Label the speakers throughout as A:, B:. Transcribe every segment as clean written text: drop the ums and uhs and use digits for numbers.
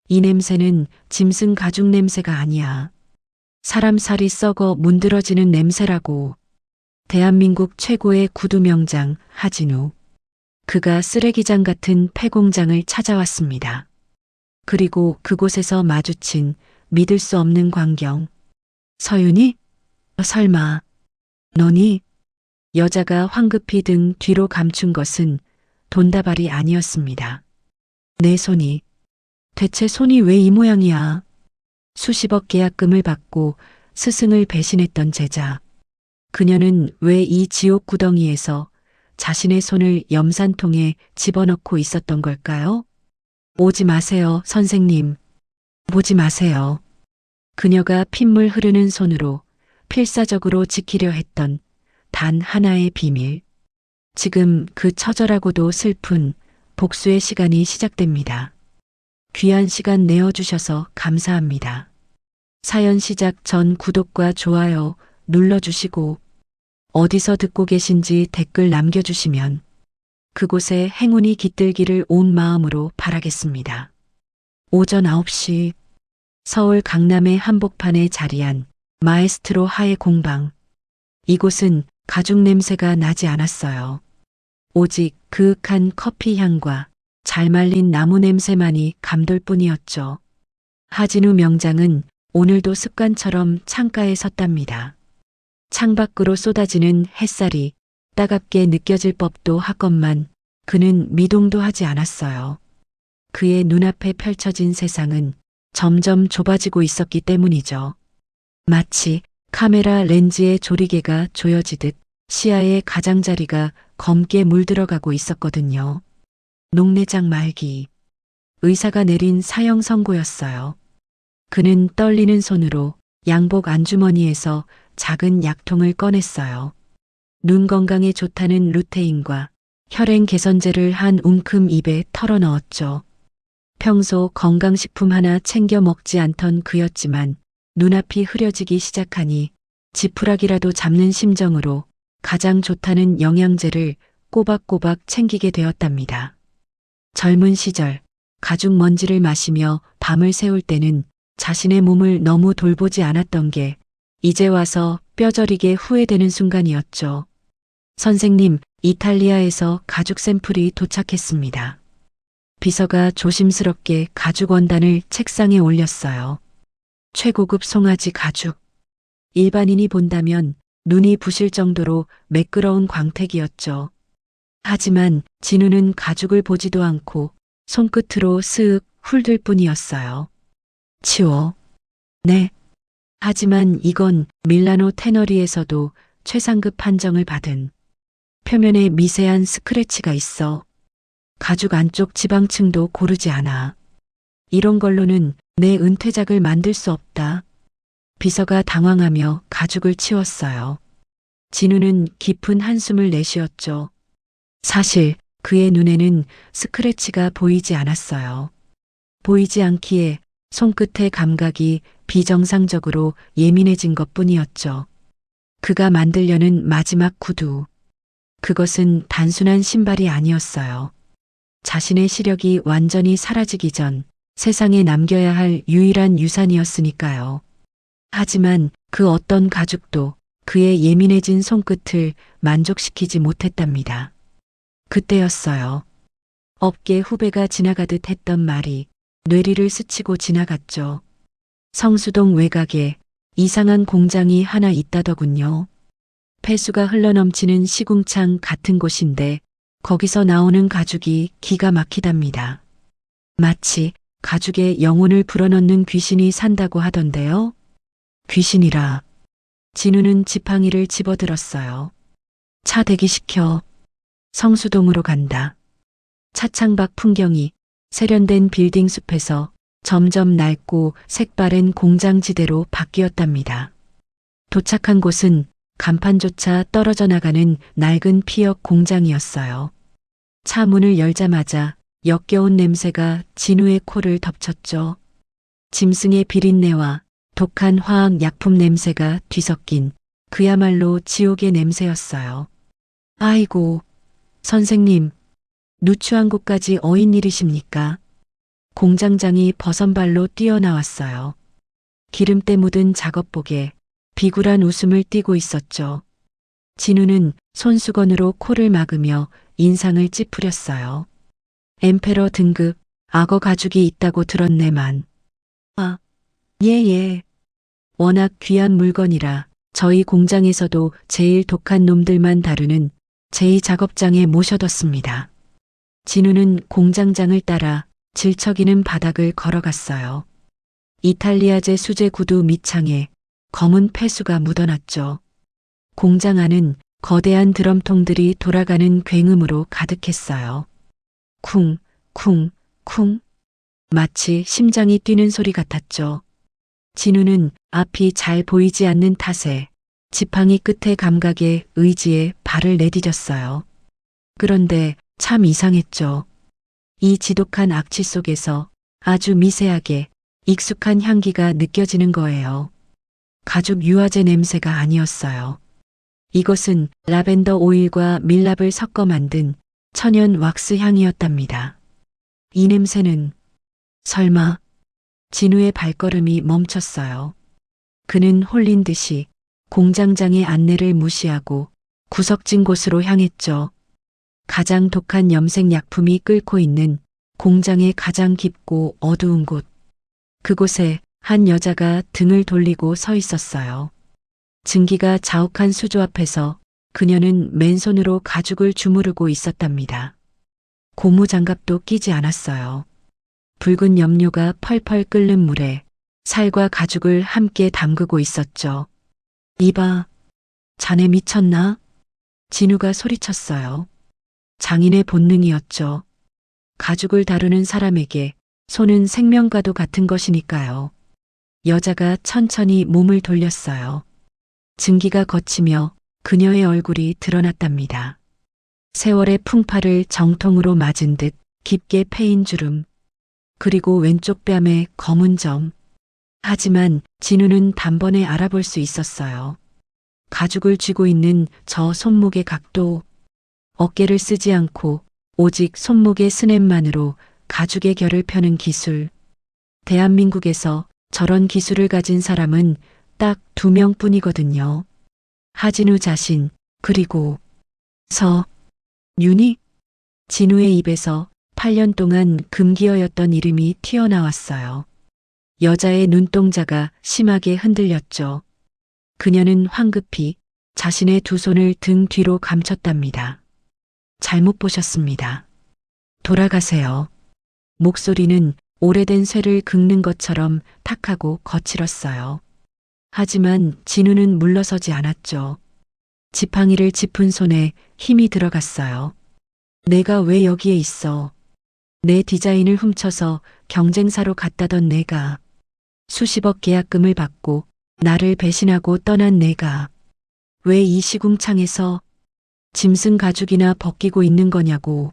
A: 이 냄새는 짐승 가죽 냄새가 아니야. 사람 살이 썩어 문드러지는 냄새라고. 대한민국 최고의 구두 명장 하진우. 그가 쓰레기장 같은 폐공장을 찾아왔습니다. 그리고 그곳에서 마주친 믿을 수 없는 광경. 서윤이? 설마, 너니? 여자가 황급히 등 뒤로 감춘 것은 돈다발이 아니었습니다. 내 손이. 대체 손이 왜 이 모양이야? 수십억 계약금을 받고 스승을 배신했던 제자. 그녀는 왜 이 지옥 구덩이에서 자신의 손을 염산통에 집어넣고 있었던 걸까요? 오지 마세요, 선생님. 보지 마세요. 그녀가 핏물 흐르는 손으로 필사적으로 지키려 했던 단 하나의 비밀. 지금 그 처절하고도 슬픈 복수의 시간이 시작됩니다. 귀한 시간 내어주셔서 감사합니다. 사연 시작 전 구독과 좋아요 눌러주시고 어디서 듣고 계신지 댓글 남겨주시면 그곳에 행운이 깃들기를 온 마음으로 바라겠습니다. 오전 9시 서울 강남의 한복판에 자리한 마에스트로 하의 공방. 이곳은 가죽 냄새가 나지 않았어요. 오직 그윽한 커피 향과 잘 말린 나무 냄새만이 감돌 뿐이었죠. 하진우 명장은 오늘도 습관처럼 창가에 섰답니다. 창밖으로 쏟아지는 햇살이 따갑게 느껴질 법도 하건만 그는 미동도 하지 않았어요. 그의 눈앞에 펼쳐진 세상은 점점 좁아지고 있었기 때문이죠. 마치 카메라 렌즈의 조리개가 조여지듯 시야의 가장자리가 검게 물들어가고 있었거든요. 녹내장 말기. 의사가 내린 사형 선고였어요. 그는 떨리는 손으로 양복 안주머니에서 작은 약통을 꺼냈어요. 눈 건강에 좋다는 루테인과 혈행 개선제를 한 움큼 입에 털어 넣었죠. 평소 건강식품 하나 챙겨 먹지 않던 그였지만 눈앞이 흐려지기 시작하니 지푸라기라도 잡는 심정으로 가장 좋다는 영양제를 꼬박꼬박 챙기게 되었답니다. 젊은 시절 가죽 먼지를 마시며 밤을 새울 때는 자신의 몸을 너무 돌보지 않았던 게 이제 와서 뼈저리게 후회되는 순간이었죠. 선생님, 이탈리아에서 가죽 샘플이 도착했습니다. 비서가 조심스럽게 가죽 원단을 책상에 올렸어요. 최고급 송아지 가죽. 일반인이 본다면 눈이 부실 정도로 매끄러운 광택이었죠. 하지만 진우는 가죽을 보지도 않고 손끝으로 스윽 훑을 뿐이었어요. 치워. 네. 하지만 이건 밀라노 테너리에서도 최상급 판정을 받은 표면에 미세한 스크래치가 있어. 가죽 안쪽 지방층도 고르지 않아. 이런 걸로는 내 은퇴작을 만들 수 없다. 비서가 당황하며 가죽을 치웠어요. 진우는 깊은 한숨을 내쉬었죠. 사실 그의 눈에는 스크래치가 보이지 않았어요. 보이지 않기에 손끝의 감각이 비정상적으로 예민해진 것뿐이었죠. 그가 만들려는 마지막 구두. 그것은 단순한 신발이 아니었어요. 자신의 시력이 완전히 사라지기 전 세상에 남겨야 할 유일한 유산이었으니까요. 하지만 그 어떤 가죽도 그의 예민해진 손끝을 만족시키지 못했답니다. 그때였어요. 업계 후배가 지나가듯 했던 말이 뇌리를 스치고 지나갔죠. 성수동 외곽에 이상한 공장이 하나 있다더군요. 폐수가 흘러넘치는 시궁창 같은 곳인데 거기서 나오는 가죽이 기가 막히답니다. 마치 가죽에 영혼을 불어넣는 귀신이 산다고 하던데요. 귀신이라. 진우는 지팡이를 집어들었어요. 차 대기시켜. 성수동으로 간다. 차창 밖 풍경이 세련된 빌딩 숲에서 점점 낡고 색바랜 공장지대로 바뀌었답니다. 도착한 곳은 간판조차 떨어져 나가는 낡은 피역 공장이었어요. 차 문을 열자마자 역겨운 냄새가 진우의 코를 덮쳤죠. 짐승의 비린내와 독한 화학 약품 냄새가 뒤섞인 그야말로 지옥의 냄새였어요. 아이고, 선생님, 누추한 곳까지 어인 일이십니까? 공장장이 버선발로 뛰어나왔어요. 기름때 묻은 작업복에 비굴한 웃음을 띠고 있었죠. 진우는 손수건으로 코를 막으며 인상을 찌푸렸어요. 엠페러 등급 악어 가죽이 있다고 들었네만. 아, 예. 워낙 귀한 물건이라 저희 공장에서도 제일 독한 놈들만 다루는 제2작업장에 모셔뒀습니다. 진우는 공장장을 따라 질척이는 바닥을 걸어갔어요. 이탈리아제 수제 구두 밑창에 검은 폐수가 묻어났죠. 공장 안은 거대한 드럼통들이 돌아가는 굉음으로 가득했어요. 쿵, 쿵, 쿵. 마치 심장이 뛰는 소리 같았죠. 진우는 앞이 잘 보이지 않는 탓에 지팡이 끝의 감각에 의지에 발을 내디뎠어요. 그런데 참 이상했죠. 이 지독한 악취 속에서 아주 미세하게 익숙한 향기가 느껴지는 거예요. 가죽 유화제 냄새가 아니었어요. 이것은 라벤더 오일과 밀랍을 섞어 만든 천연 왁스 향이었답니다. 이 냄새는 설마. 진우의 발걸음이 멈췄어요. 그는 홀린 듯이 공장장의 안내를 무시하고 구석진 곳으로 향했죠. 가장 독한 염색 약품이 끓고 있는 공장의 가장 깊고 어두운 곳. 그곳에 한 여자가 등을 돌리고 서 있었어요. 증기가 자욱한 수조 앞에서 그녀는 맨손으로 가죽을 주무르고 있었답니다. 고무장갑도 끼지 않았어요. 붉은 염료가 펄펄 끓는 물에 살과 가죽을 함께 담그고 있었죠. 이봐, 자네 미쳤나? 진우가 소리쳤어요. 장인의 본능이었죠. 가죽을 다루는 사람에게 손은 생명과도 같은 것이니까요. 여자가 천천히 몸을 돌렸어요. 증기가 걷히며 그녀의 얼굴이 드러났답니다. 세월의 풍파를 정통으로 맞은 듯 깊게 패인 주름, 그리고 왼쪽 뺨에 검은 점. 하지만 진우는 단번에 알아볼 수 있었어요. 가죽을 쥐고 있는 저 손목의 각도, 어깨를 쓰지 않고 오직 손목의 스냅만으로 가죽의 결을 펴는 기술. 대한민국에서 저런 기술을 가진 사람은 딱 2명뿐이거든요. 하진우 자신, 그리고 윤희? 진우의 입에서 8년 동안 금기어였던 이름이 튀어나왔어요. 여자의 눈동자가 심하게 흔들렸죠. 그녀는 황급히 자신의 두 손을 등 뒤로 감췄답니다. 잘못 보셨습니다. 돌아가세요. 목소리는 오래된 쇠를 긁는 것처럼 탁하고 거칠었어요. 하지만 진우는 물러서지 않았죠. 지팡이를 짚은 손에 힘이 들어갔어요. 내가 왜 여기에 있어? 내 디자인을 훔쳐서 경쟁사로 갔다던 내가, 수십억 계약금을 받고 나를 배신하고 떠난 내가 왜 이 시궁창에서 짐승 가죽이나 벗기고 있는 거냐고.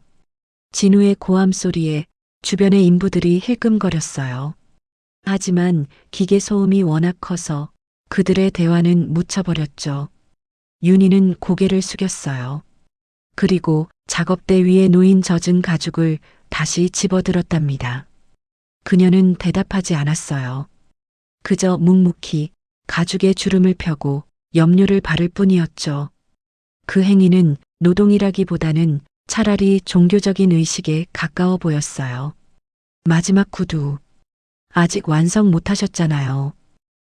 A: 진우의 고함 소리에 주변의 인부들이 힐끔거렸어요. 하지만 기계 소음이 워낙 커서 그들의 대화는 묻혀버렸죠. 윤희는 고개를 숙였어요. 그리고 작업대 위에 놓인 젖은 가죽을 다시 집어들었답니다. 그녀는 대답하지 않았어요. 그저 묵묵히 가죽에 주름을 펴고 염료를 바를 뿐이었죠. 그 행위는 노동이라기보다는 차라리 종교적인 의식에 가까워 보였어요. 마지막 구두. 아직 완성 못하셨잖아요.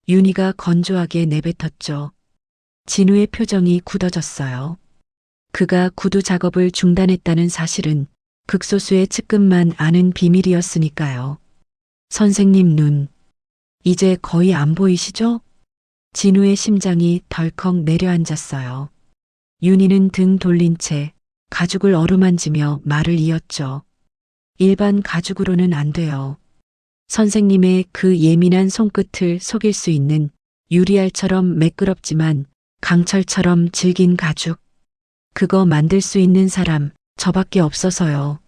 A: 윤희가 건조하게 내뱉었죠. 진우의 표정이 굳어졌어요. 그가 구두 작업을 중단했다는 사실은 극소수의 측근만 아는 비밀이었으니까요. 선생님 눈, 이제 거의 안 보이시죠? 진우의 심장이 덜컥 내려앉았어요. 윤희는 등 돌린 채 가죽을 어루만지며 말을 이었죠. 일반 가죽으로는 안 돼요. 선생님의 그 예민한 손끝을 속일 수 있는 유리알처럼 매끄럽지만 강철처럼 질긴 가죽. 그거 만들 수 있는 사람 저밖에 없어서요.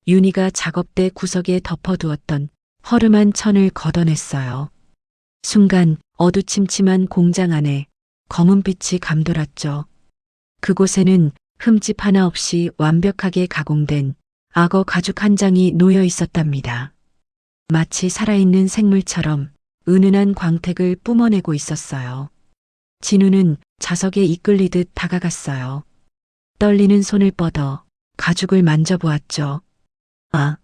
A: 윤희가 작업대 구석에 덮어두었던 허름한 천을 걷어냈어요. 순간 어두침침한 공장 안에 검은 빛이 감돌았죠. 그곳에는 흠집 하나 없이 완벽하게 가공된 악어 가죽 한 장이 놓여 있었답니다. 마치 살아있는 생물처럼 은은한 광택을 뿜어내고 있었어요. 진우는 자석에 이끌리듯 다가갔어요. 떨리는 손을 뻗어 가죽을 만져보았죠. 아,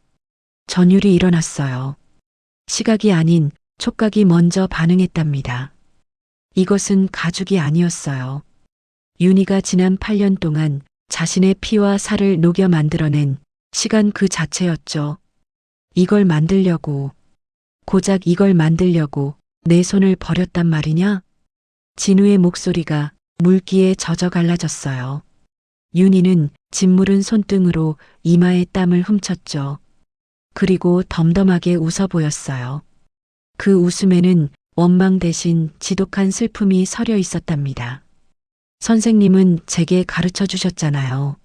A: 전율이 일어났어요. 시각이 아닌 촉각이 먼저 반응했답니다. 이것은 가죽이 아니었어요. 윤희가 지난 8년 동안 자신의 피와 살을 녹여 만들어낸 시간 그 자체였죠. 이걸 만들려고, 고작 이걸 만들려고 내 손을 버렸단 말이냐? 진우의 목소리가 물기에 젖어 갈라졌어요. 윤희는 짓무른 손등으로 이마에 땀을 훔쳤죠. 그리고 덤덤하게 웃어 보였어요. 그 웃음에는 원망 대신 지독한 슬픔이 서려 있었답니다. 선생님은 제게 가르쳐 주셨잖아요.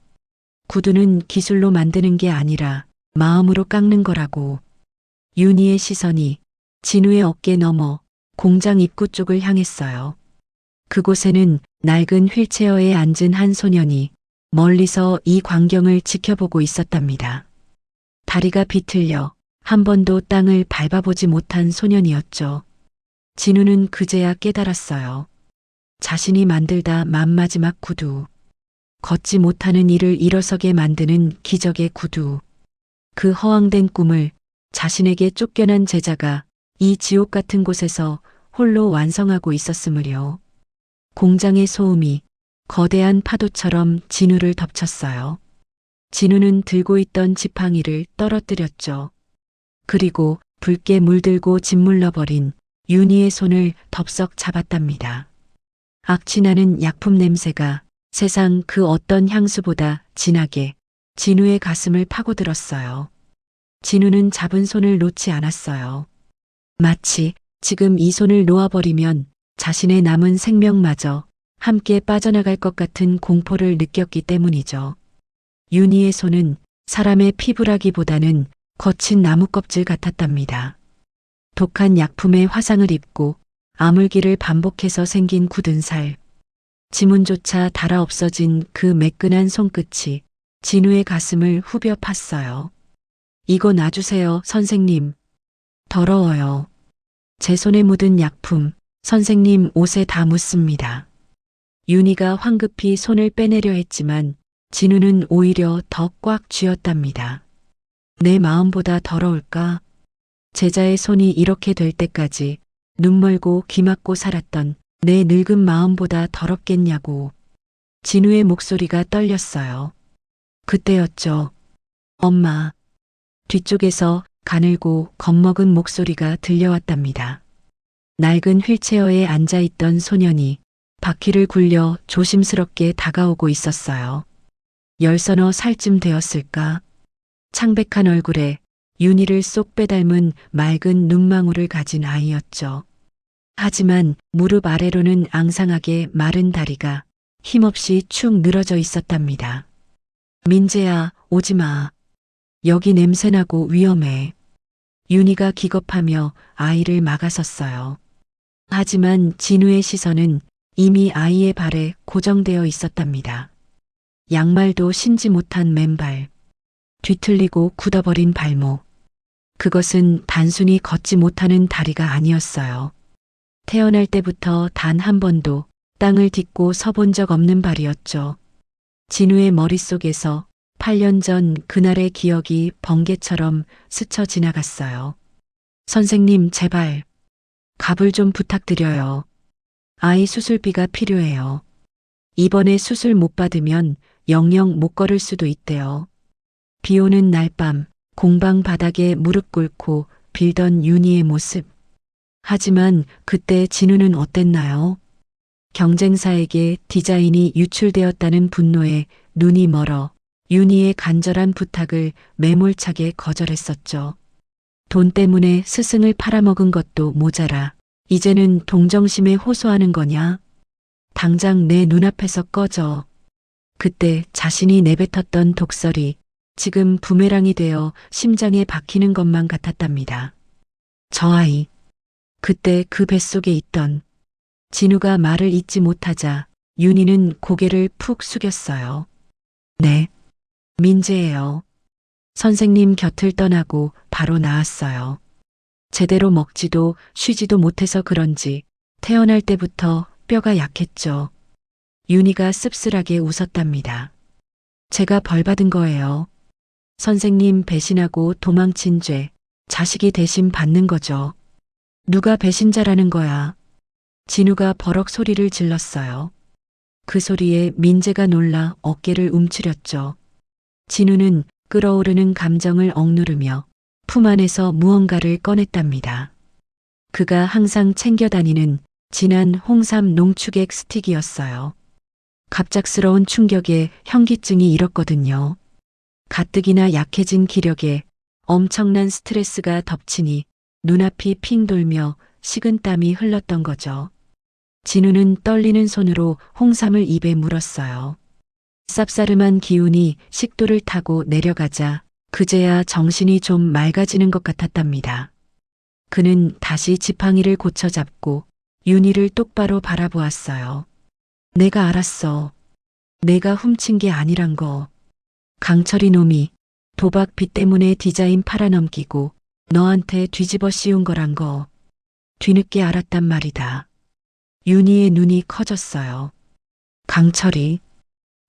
A: 구두는 기술로 만드는 게 아니라 마음으로 깎는 거라고. 윤희의 시선이 진우의 어깨 너머 공장 입구 쪽을 향했어요. 그곳에는 낡은 휠체어에 앉은 한 소년이 멀리서 이 광경을 지켜보고 있었답니다. 다리가 비틀려 한 번도 땅을 밟아보지 못한 소년이었죠. 진우는 그제야 깨달았어요. 자신이 만들다 만마지막 구두. 걷지 못하는 이를 일어서게 만드는 기적의 구두. 그 허황된 꿈을 자신에게 쫓겨난 제자가 이 지옥 같은 곳에서 홀로 완성하고 있었으므려. 공장의 소음이 거대한 파도처럼 진우를 덮쳤어요. 진우는 들고 있던 지팡이를 떨어뜨렸죠. 그리고 붉게 물들고 짓물러버린 윤희의 손을 덥석 잡았답니다. 악취나는 약품 냄새가 세상 그 어떤 향수보다 진하게 진우의 가슴을 파고들었어요. 진우는 잡은 손을 놓지 않았어요. 마치 지금 이 손을 놓아버리면 자신의 남은 생명마저 함께 빠져나갈 것 같은 공포를 느꼈기 때문이죠. 윤희의 손은 사람의 피부라기보다는 거친 나무 껍질 같았답니다. 독한 약품의 화상을 입고 아물기를 반복해서 생긴 굳은 살. 지문조차 닳아 없어진 그 매끈한 손끝이 진우의 가슴을 후벼 팠어요. 이거 놔주세요, 선생님. 더러워요. 제 손에 묻은 약품, 선생님 옷에 다 묻습니다. 윤희가 황급히 손을 빼내려 했지만 진우는 오히려 더 꽉 쥐었답니다. 내 마음보다 더러울까? 제자의 손이 이렇게 될 때까지 눈 멀고 귀 막고 살았던 내 늙은 마음보다 더럽겠냐고. 진우의 목소리가 떨렸어요. 그때였죠. 엄마. 뒤쪽에서 가늘고 겁먹은 목소리가 들려왔답니다. 낡은 휠체어에 앉아있던 소년이 바퀴를 굴려 조심스럽게 다가오고 있었어요. 10서너 살쯤 되었을까? 창백한 얼굴에 윤희를 쏙 빼닮은 맑은 눈망울을 가진 아이였죠. 하지만 무릎 아래로는 앙상하게 마른 다리가 힘없이 축 늘어져 있었답니다. 민재야, 오지마. 여기 냄새나고 위험해. 윤희가 기겁하며 아이를 막아섰어요. 하지만 진우의 시선은 이미 아이의 발에 고정되어 있었답니다. 양말도 신지 못한 맨발, 뒤틀리고 굳어버린 발목. 그것은 단순히 걷지 못하는 다리가 아니었어요. 태어날 때부터 단 한 번도 땅을 딛고 서본 적 없는 발이었죠. 진우의 머릿속에서 8년 전 그날의 기억이 번개처럼 스쳐 지나갔어요. 선생님, 제발 갑을 좀 부탁드려요. 아이 수술비가 필요해요. 이번에 수술 못 받으면 영영 못 걸을 수도 있대요. 비 오는 날 밤 공방 바닥에 무릎 꿇고 빌던 윤희의 모습. 하지만 그때 진우는 어땠나요? 경쟁사에게 디자인이 유출되었다는 분노에 눈이 멀어 윤희의 간절한 부탁을 매몰차게 거절했었죠. 돈 때문에 스승을 팔아먹은 것도 모자라 이제는 동정심에 호소하는 거냐? 당장 내 눈앞에서 꺼져. 그때 자신이 내뱉었던 독설이 지금 부메랑이 되어 심장에 박히는 것만 같았답니다. 저 아이. 그때 그 뱃속에 있던. 진우가 말을 잇지 못하자 윤희는 고개를 푹 숙였어요. 네. 민재예요. 선생님 곁을 떠나고 바로 나왔어요. 제대로 먹지도 쉬지도 못해서 그런지 태어날 때부터 뼈가 약했죠. 윤희가 씁쓸하게 웃었답니다. 제가 벌 받은 거예요. 선생님 배신하고 도망친 죄, 자식이 대신 받는 거죠. 누가 배신자라는 거야. 진우가 버럭 소리를 질렀어요. 그 소리에 민재가 놀라 어깨를 움츠렸죠. 진우는 끓어오르는 감정을 억누르며 품 안에서 무언가를 꺼냈답니다. 그가 항상 챙겨 다니는 진한 홍삼 농축액 스틱이었어요. 갑작스러운 충격에 현기증이 일었거든요. 가뜩이나 약해진 기력에 엄청난 스트레스가 덮치니 눈앞이 핑 돌며 식은땀이 흘렀던 거죠. 진우는 떨리는 손으로 홍삼을 입에 물었어요. 쌉싸름한 기운이 식도를 타고 내려가자 그제야 정신이 좀 맑아지는 것 같았답니다. 그는 다시 지팡이를 고쳐잡고 윤희를 똑바로 바라보았어요. 내가 알았어. 내가 훔친 게 아니란 거. 강철이 놈이 도박 빚 때문에 디자인 팔아넘기고 너한테 뒤집어 씌운 거란 거. 뒤늦게 알았단 말이다. 윤희의 눈이 커졌어요. 강철이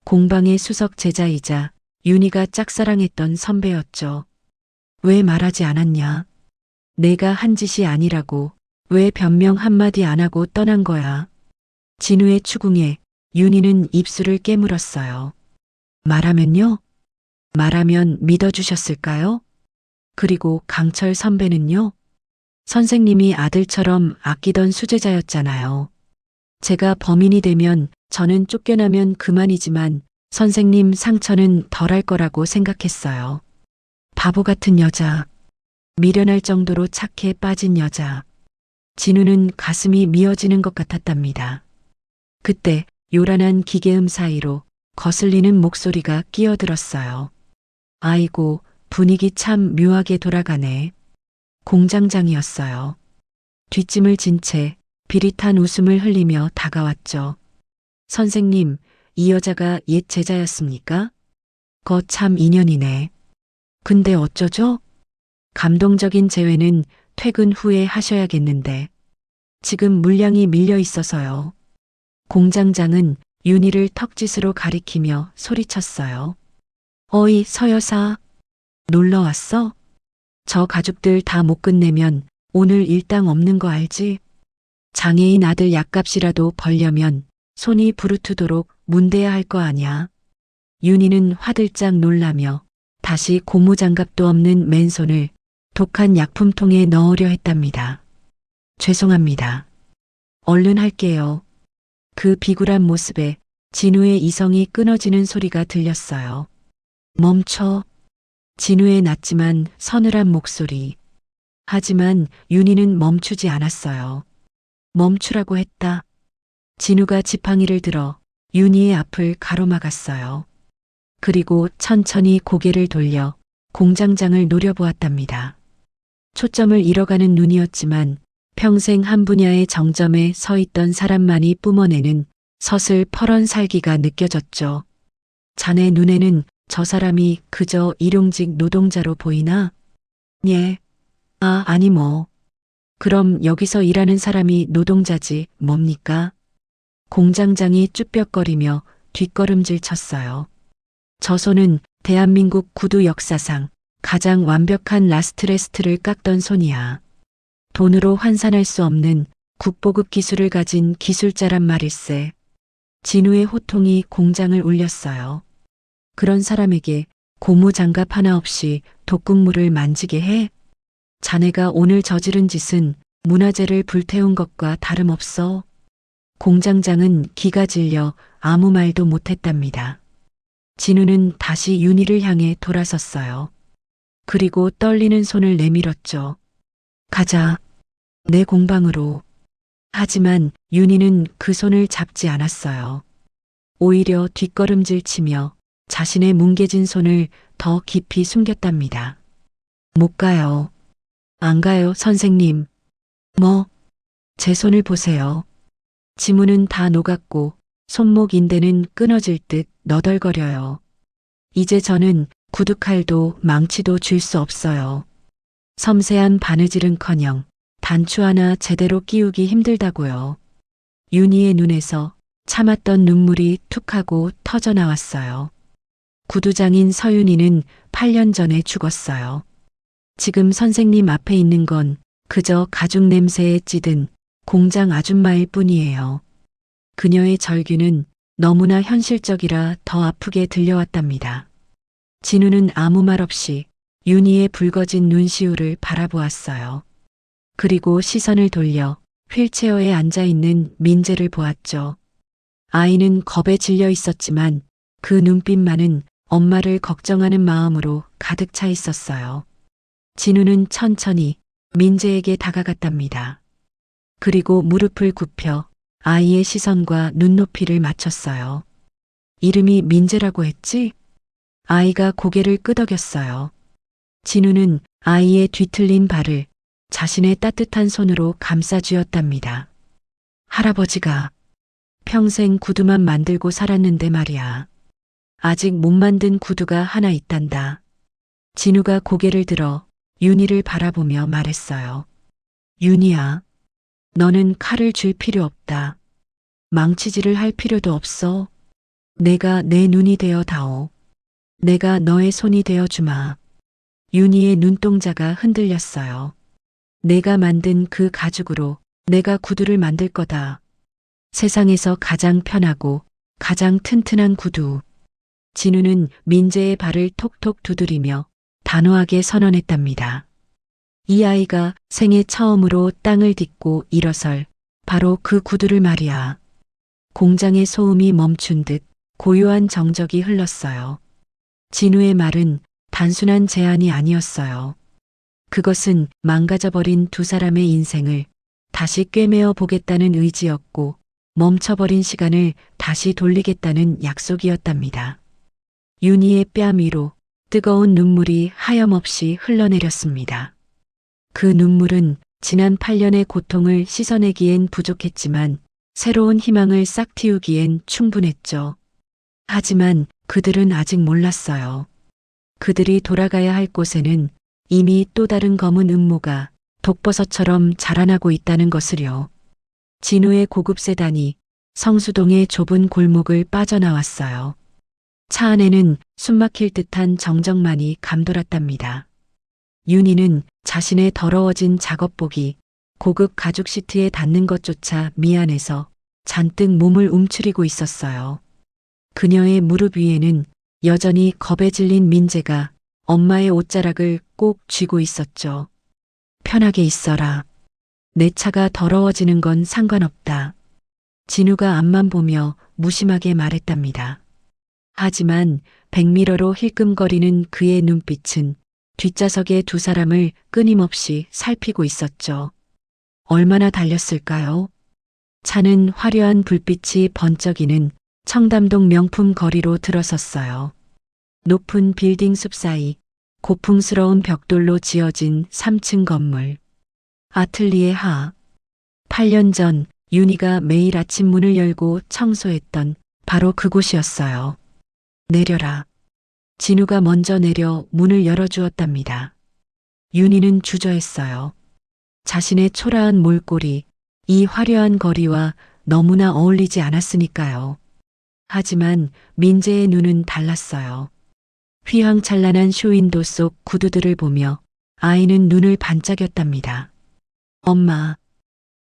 A: 공방의 수석 제자이자 윤희가 짝사랑했던 선배였죠. 왜 말하지 않았냐? 내가 한 짓이 아니라고 왜 변명 한마디 안 하고 떠난 거야? 진우의 추궁에 윤희는 입술을 깨물었어요. 말하면요? 말하면 믿어주셨을까요? 그리고 강철 선배는요? 선생님이 아들처럼 아끼던 수제자였잖아요. 제가 범인이 되면 저는 쫓겨나면 그만이지만 선생님 상처는 덜할 거라고 생각했어요. 바보 같은 여자. 미련할 정도로 착해 빠진 여자. 진우는 가슴이 미어지는 것 같았답니다. 그때 요란한 기계음 사이로 거슬리는 목소리가 끼어들었어요. 아이고, 분위기 참 묘하게 돌아가네. 공장장이었어요. 뒷짐을 진 채 비릿한 웃음을 흘리며 다가왔죠. 선생님, 이 여자가 옛 제자였습니까? 거참 인연이네. 근데 어쩌죠? 감동적인 재회는 퇴근 후에 하셔야겠는데. 지금 물량이 밀려 있어서요. 공장장은 윤희를 턱짓으로 가리키며 소리쳤어요. 어이, 서여사. 놀러 왔어? 저 가족들 다 못 끝내면 오늘 일당 없는 거 알지? 장애인 아들 약값이라도 벌려면 손이 부르트도록 문대야 할 거 아냐. 윤희는 화들짝 놀라며 다시 고무장갑도 없는 맨손을 독한 약품통에 넣으려 했답니다. 죄송합니다. 얼른 할게요. 그 비굴한 모습에 진우의 이성이 끊어지는 소리가 들렸어요. 멈춰. 진우의 낮지만 서늘한 목소리. 하지만 윤희는 멈추지 않았어요. 멈추라고 했다. 진우가 지팡이를 들어 윤희의 앞을 가로막았어요. 그리고 천천히 고개를 돌려 공장장을 노려보았답니다. 초점을 잃어가는 눈이었지만 평생 한 분야의 정점에 서 있던 사람만이 뿜어내는 서슬 퍼런 살기가 느껴졌죠. 자네 눈에는 저 사람이 그저 일용직 노동자로 보이나? 예. 아, 아니 뭐. 그럼 여기서 일하는 사람이 노동자지 뭡니까? 공장장이 쭈뼛거리며 뒷걸음질 쳤어요. 저 손은 대한민국 구두 역사상 가장 완벽한 라스트레스트를 깎던 손이야. 돈으로 환산할 수 없는 국보급 기술을 가진 기술자란 말일세. 진우의 호통이 공장을 울렸어요. 그런 사람에게 고무장갑 하나 없이 독극물을 만지게 해? 자네가 오늘 저지른 짓은 문화재를 불태운 것과 다름없어. 공장장은 기가 질려 아무 말도 못했답니다. 진우는 다시 윤희를 향해 돌아섰어요. 그리고 떨리는 손을 내밀었죠. 가자. 내 공방으로. 하지만 윤희는 그 손을 잡지 않았어요. 오히려 뒷걸음질 치며 자신의 뭉개진 손을 더 깊이 숨겼답니다. 못 가요. 안 가요, 선생님. 뭐? 제 손을 보세요. 지문은 다 녹았고 손목 인대는 끊어질 듯 너덜거려요. 이제 저는 구두칼도 망치도 줄 수 없어요. 섬세한 바느질은커녕 단추 하나 제대로 끼우기 힘들다고요. 윤희의 눈에서 참았던 눈물이 툭 하고 터져 나왔어요. 구두장인 서윤이는 8년 전에 죽었어요. 지금 선생님 앞에 있는 건 그저 가죽 냄새에 찌든 공장 아줌마일 뿐이에요. 그녀의 절규는 너무나 현실적이라 더 아프게 들려왔답니다. 진우는 아무 말 없이 윤희의 붉어진 눈시울을 바라보았어요. 그리고 시선을 돌려 휠체어에 앉아 있는 민재를 보았죠. 아이는 겁에 질려 있었지만 그 눈빛만은 엄마를 걱정하는 마음으로 가득 차 있었어요. 진우는 천천히 민재에게 다가갔답니다. 그리고 무릎을 굽혀 아이의 시선과 눈높이를 맞췄어요. 이름이 민재라고 했지? 아이가 고개를 끄덕였어요. 진우는 아이의 뒤틀린 발을 자신의 따뜻한 손으로 감싸쥐었답니다. 할아버지가 평생 구두만 만들고 살았는데 말이야. 아직 못 만든 구두가 하나 있단다. 진우가 고개를 들어 윤희를 바라보며 말했어요. 윤희야, 너는 칼을 줄 필요 없다. 망치질을 할 필요도 없어. 내가 내 눈이 되어 다오. 내가 너의 손이 되어 주마. 윤희의 눈동자가 흔들렸어요. 내가 만든 그 가죽으로 내가 구두를 만들 거다. 세상에서 가장 편하고 가장 튼튼한 구두. 진우는 민재의 발을 톡톡 두드리며 단호하게 선언했답니다. 이 아이가 생애 처음으로 땅을 딛고 일어설 바로 그 구두를 말이야. 공장의 소음이 멈춘 듯 고요한 정적이 흘렀어요. 진우의 말은 단순한 제안이 아니었어요. 그것은 망가져버린 두 사람의 인생을 다시 꿰매어 보겠다는 의지였고 멈춰버린 시간을 다시 돌리겠다는 약속이었답니다. 윤희의 뺨 위로 뜨거운 눈물이 하염없이 흘러내렸습니다. 그 눈물은 지난 8년의 고통을 씻어내기엔 부족했지만 새로운 희망을 싹 틔우기엔 충분했죠. 하지만 그들은 아직 몰랐어요. 그들이 돌아가야 할 곳에는 이미 또 다른 검은 음모가 독버섯처럼 자라나고 있다는 것을요. 진우의 고급 세단이 성수동의 좁은 골목을 빠져나왔어요. 차 안에는 숨막힐 듯한 정적만이 감돌았답니다. 윤희는 자신의 더러워진 작업복이 고급 가죽 시트에 닿는 것조차 미안해서 잔뜩 몸을 움츠리고 있었어요. 그녀의 무릎 위에는 여전히 겁에 질린 민재가 엄마의 옷자락을 꼭 쥐고 있었죠. 편하게 있어라. 내 차가 더러워지는 건 상관없다. 진우가 앞만 보며 무심하게 말했답니다. 하지만 백미러로 힐끔거리는 그의 눈빛은 뒷좌석의 두 사람을 끊임없이 살피고 있었죠. 얼마나 달렸을까요? 차는 화려한 불빛이 번쩍이는 청담동 명품 거리로 들어섰어요. 높은 빌딩 숲 사이 고풍스러운 벽돌로 지어진 3층 건물. 아틀리에 하. 8년 전 윤희가 매일 아침 문을 열고 청소했던 바로 그곳이었어요. 내려라. 진우가 먼저 내려 문을 열어주었답니다. 윤희는 주저했어요. 자신의 초라한 몰골이 이 화려한 거리와 너무나 어울리지 않았으니까요. 하지만 민재의 눈은 달랐어요. 휘황찬란한 쇼윈도 속 구두들을 보며 아이는 눈을 반짝였답니다. 엄마,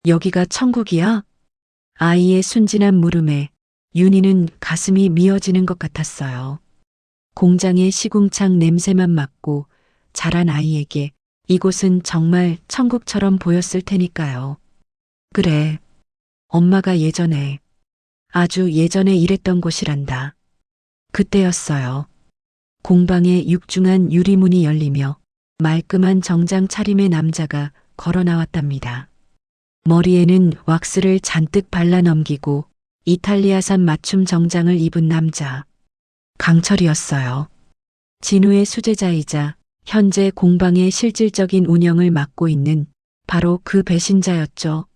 A: 여기가 천국이야? 아이의 순진한 물음에 윤희는 가슴이 미어지는 것 같았어요. 공장의 시궁창 냄새만 맡고 자란 아이에게 이곳은 정말 천국처럼 보였을 테니까요. 그래, 엄마가 예전에, 아주 예전에 일했던 곳이란다. 그때였어요. 공방에 육중한 유리문이 열리며 말끔한 정장 차림의 남자가 걸어 나왔답니다. 머리에는 왁스를 잔뜩 발라 넘기고 이탈리아산 맞춤 정장을 입은 남자. 강철이었어요. 진우의 수제자이자 현재 공방의 실질적인 운영을 맡고 있는 바로 그 배신자였죠.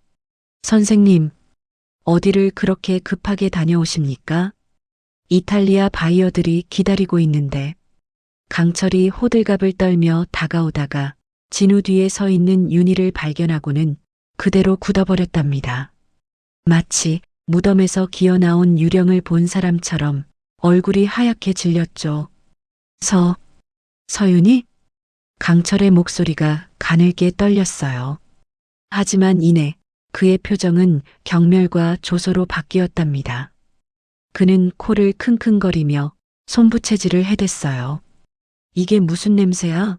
A: 선생님, 어디를 그렇게 급하게 다녀오십니까? 이탈리아 바이어들이 기다리고 있는데. 강철이 호들갑을 떨며 다가오다가 진우 뒤에 서 있는 윤희를 발견하고는 그대로 굳어버렸답니다. 마치 무덤에서 기어나온 유령을 본 사람처럼 얼굴이 하얗게 질렸죠. 서윤이? 강철의 목소리가 가늘게 떨렸어요. 하지만 이내 그의 표정은 경멸과 조소로 바뀌었답니다. 그는 코를 킁킁거리며 손부채질을 해댔어요. 이게 무슨 냄새야?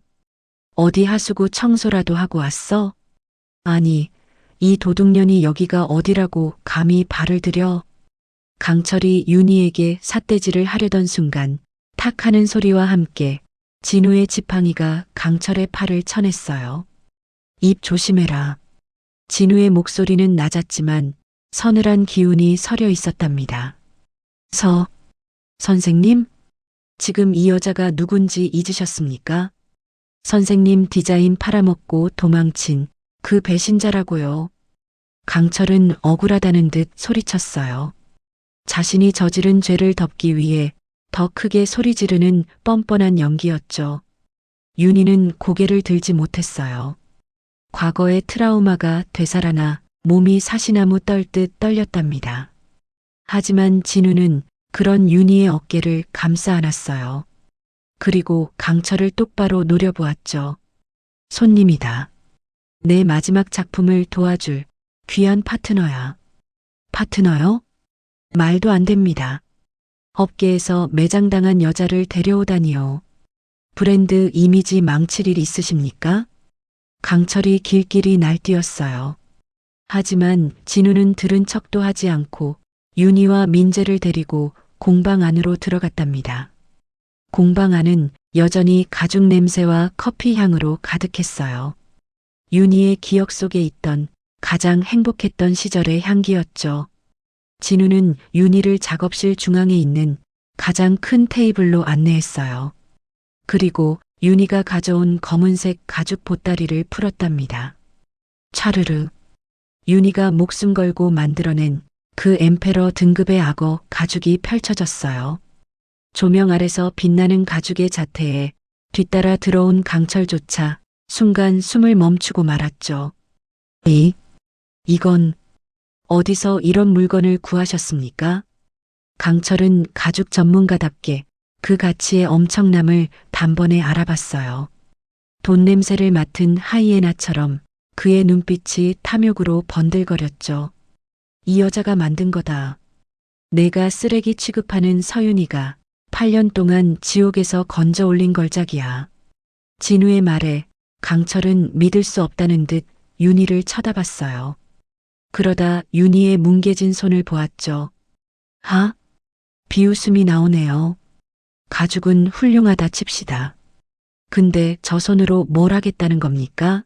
A: 어디 하수구 청소라도 하고 왔어? 아니, 이 도둑년이 여기가 어디라고 감히 발을 들여? 강철이 윤희에게 삿대질을 하려던 순간 탁 하는 소리와 함께 진우의 지팡이가 강철의 팔을 쳐냈어요. 입 조심해라. 진우의 목소리는 낮았지만 서늘한 기운이 서려 있었답니다. 선생님? 지금 이 여자가 누군지 잊으셨습니까? 선생님 디자인 팔아먹고 도망친 그 배신자라고요. 강철은 억울하다는 듯 소리쳤어요. 자신이 저지른 죄를 덮기 위해 더 크게 소리 지르는 뻔뻔한 연기였죠. 윤희는 고개를 들지 못했어요. 과거의 트라우마가 되살아나 몸이 사시나무 떨듯 떨렸답니다. 하지만 진우는 그런 윤희의 어깨를 감싸 안았어요. 그리고 강철을 똑바로 노려보았죠. 손님이다. 내 마지막 작품을 도와줄 귀한 파트너야. 파트너요? 말도 안 됩니다. 업계에서 매장당한 여자를 데려오다니요. 브랜드 이미지 망칠 일 있으십니까? 강철이 길길이 날뛰었어요. 하지만 진우는 들은 척도 하지 않고 윤희와 민재를 데리고 공방 안으로 들어갔답니다. 공방 안은 여전히 가죽 냄새와 커피 향으로 가득했어요. 윤희의 기억 속에 있던 가장 행복했던 시절의 향기였죠. 진우는 윤희를 작업실 중앙에 있는 가장 큰 테이블로 안내했어요. 그리고 윤희가 가져온 검은색 가죽 보따리를 풀었답니다. 차르르. 윤희가 목숨 걸고 만들어낸 그 엠페러 등급의 악어 가죽이 펼쳐졌어요. 조명 아래서 빛나는 가죽의 자태에 뒤따라 들어온 강철조차 순간 숨을 멈추고 말았죠. 이건 어디서 이런 물건을 구하셨습니까? 강철은 가죽 전문가답게 그 가치의 엄청남을 단번에 알아봤어요. 돈 냄새를 맡은 하이에나처럼 그의 눈빛이 탐욕으로 번들거렸죠. 이 여자가 만든 거다. 내가 쓰레기 취급하는 서윤이가 8년 동안 지옥에서 건져 올린 걸작이야. 진우의 말에 강철은 믿을 수 없다는 듯 윤희를 쳐다봤어요. 그러다 윤희의 뭉개진 손을 보았죠. 비웃음이 나오네요. 가죽은 훌륭하다 칩시다. 근데 저 손으로 뭘 하겠다는 겁니까?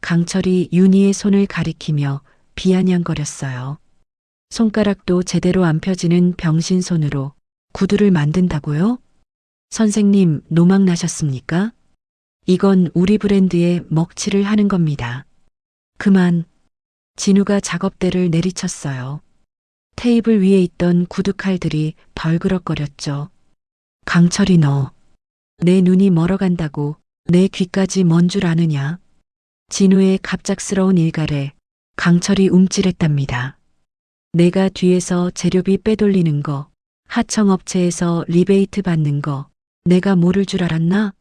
A: 강철이 윤희의 손을 가리키며 비아냥거렸어요. 손가락도 제대로 안 펴지는 병신 손으로 구두를 만든다고요? 선생님 노망 나셨습니까? 이건 우리 브랜드에 먹칠을 하는 겁니다. 그만. 진우가 작업대를 내리쳤어요. 테이블 위에 있던 구두칼들이 덜그럭거렸죠. 강철이 너. 내 눈이 멀어간다고 내 귀까지 먼 줄 아느냐? 진우의 갑작스러운 일갈에 강철이 움찔했답니다. 내가 뒤에서 재료비 빼돌리는 거, 하청업체에서 리베이트 받는 거 내가 모를 줄 알았나?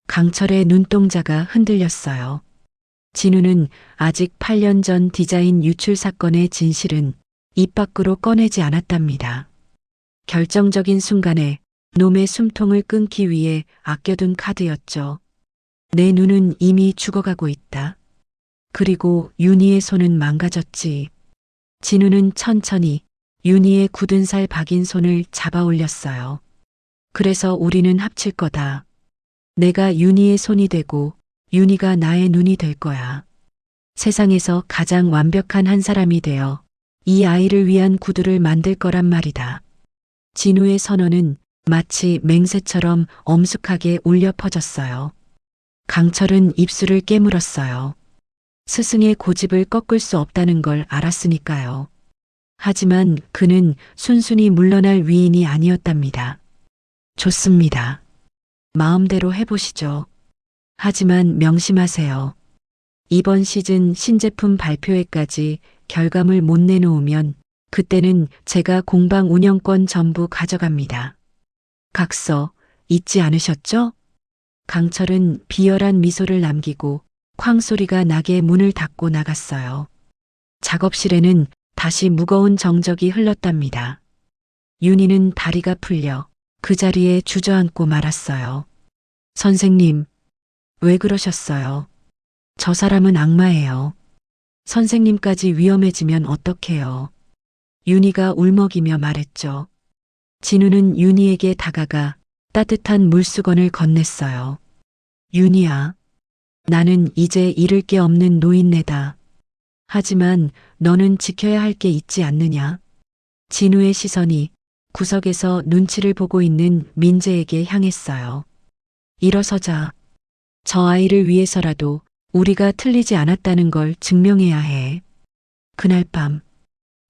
A: 강철의 눈동자가 흔들렸어요. 진우는 아직 8년 전 디자인 유출 사건의 진실은 입 밖으로 꺼내지 않았답니다. 결정적인 순간에 놈의 숨통을 끊기 위해 아껴둔 카드였죠. 내 눈은 이미 죽어가고 있다. 그리고 윤희의 손은 망가졌지. 진우는 천천히 윤희의 굳은 살 박인 손을 잡아 올렸어요. 그래서 우리는 합칠 거다. 내가 윤희의 손이 되고 윤희가 나의 눈이 될 거야. 세상에서 가장 완벽한 한 사람이 되어 이 아이를 위한 구두를 만들 거란 말이다. 진우의 선언은 마치 맹세처럼 엄숙하게 울려 퍼졌어요. 강철은 입술을 깨물었어요. 스승의 고집을 꺾을 수 없다는 걸 알았으니까요. 하지만 그는 순순히 물러날 위인이 아니었답니다. 좋습니다. 마음대로 해보시죠. 하지만 명심하세요. 이번 시즌 신제품 발표회까지 결과물 못 내놓으면 그때는 제가 공방 운영권 전부 가져갑니다. 각서 잊지 않으셨죠? 강철은 비열한 미소를 남기고 쾅 소리가 나게 문을 닫고 나갔어요. 작업실에는 다시 무거운 정적이 흘렀답니다. 윤희는 다리가 풀려 그 자리에 주저앉고 말았어요. 선생님, 왜 그러셨어요? 저 사람은 악마예요. 선생님까지 위험해지면 어떡해요? 윤희가 울먹이며 말했죠. 진우는 윤희에게 다가가 따뜻한 물수건을 건넸어요. 윤희야, 나는 이제 잃을 게 없는 노인네다. 하지만 너는 지켜야 할 게 있지 않느냐? 진우의 시선이 구석에서 눈치를 보고 있는 민재에게 향했어요. 일어서자. 저 아이를 위해서라도 우리가 틀리지 않았다는 걸 증명해야 해. 그날 밤,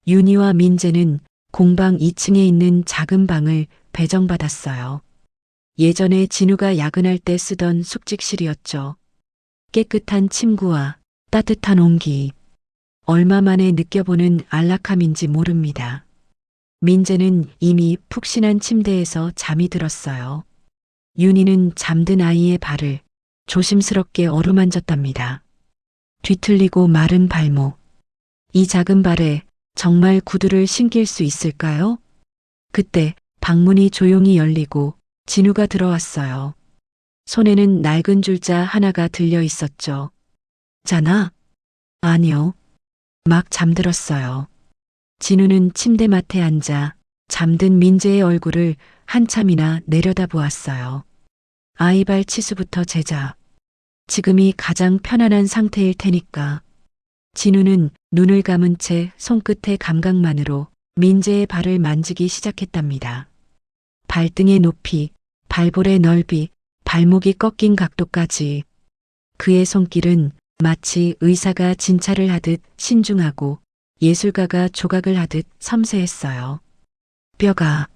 A: 윤희와 민재는 공방 2층에 있는 작은 방을 배정받았어요. 예전에 진우가 야근할 때 쓰던 숙직실이었죠. 깨끗한 침구와 따뜻한 온기. 얼마 만에 느껴보는 안락함인지 모릅니다. 민재는 이미 푹신한 침대에서 잠이 들었어요. 윤희는 잠든 아이의 발을 조심스럽게 어루만졌답니다. 뒤틀리고 마른 발목. 이 작은 발에 정말 구두를 신길 수 있을까요? 그때 방문이 조용히 열리고 진우가 들어왔어요. 손에는 낡은 줄자 하나가 들려 있었죠. 자나? 아니요. 막 잠들었어요. 진우는 침대맡에 앉아 잠든 민재의 얼굴을 한참이나 내려다보았어요. 아이발 치수부터 제자. 지금이 가장 편안한 상태일 테니까. 진우는 눈을 감은 채 손끝의 감각만으로 민재의 발을 만지기 시작했답니다. 발등의 높이, 발볼의 넓이, 발목이 꺾인 각도까지. 그의 손길은 마치 의사가 진찰을 하듯 신중하고 예술가가 조각을 하듯 섬세했어요. 뼈가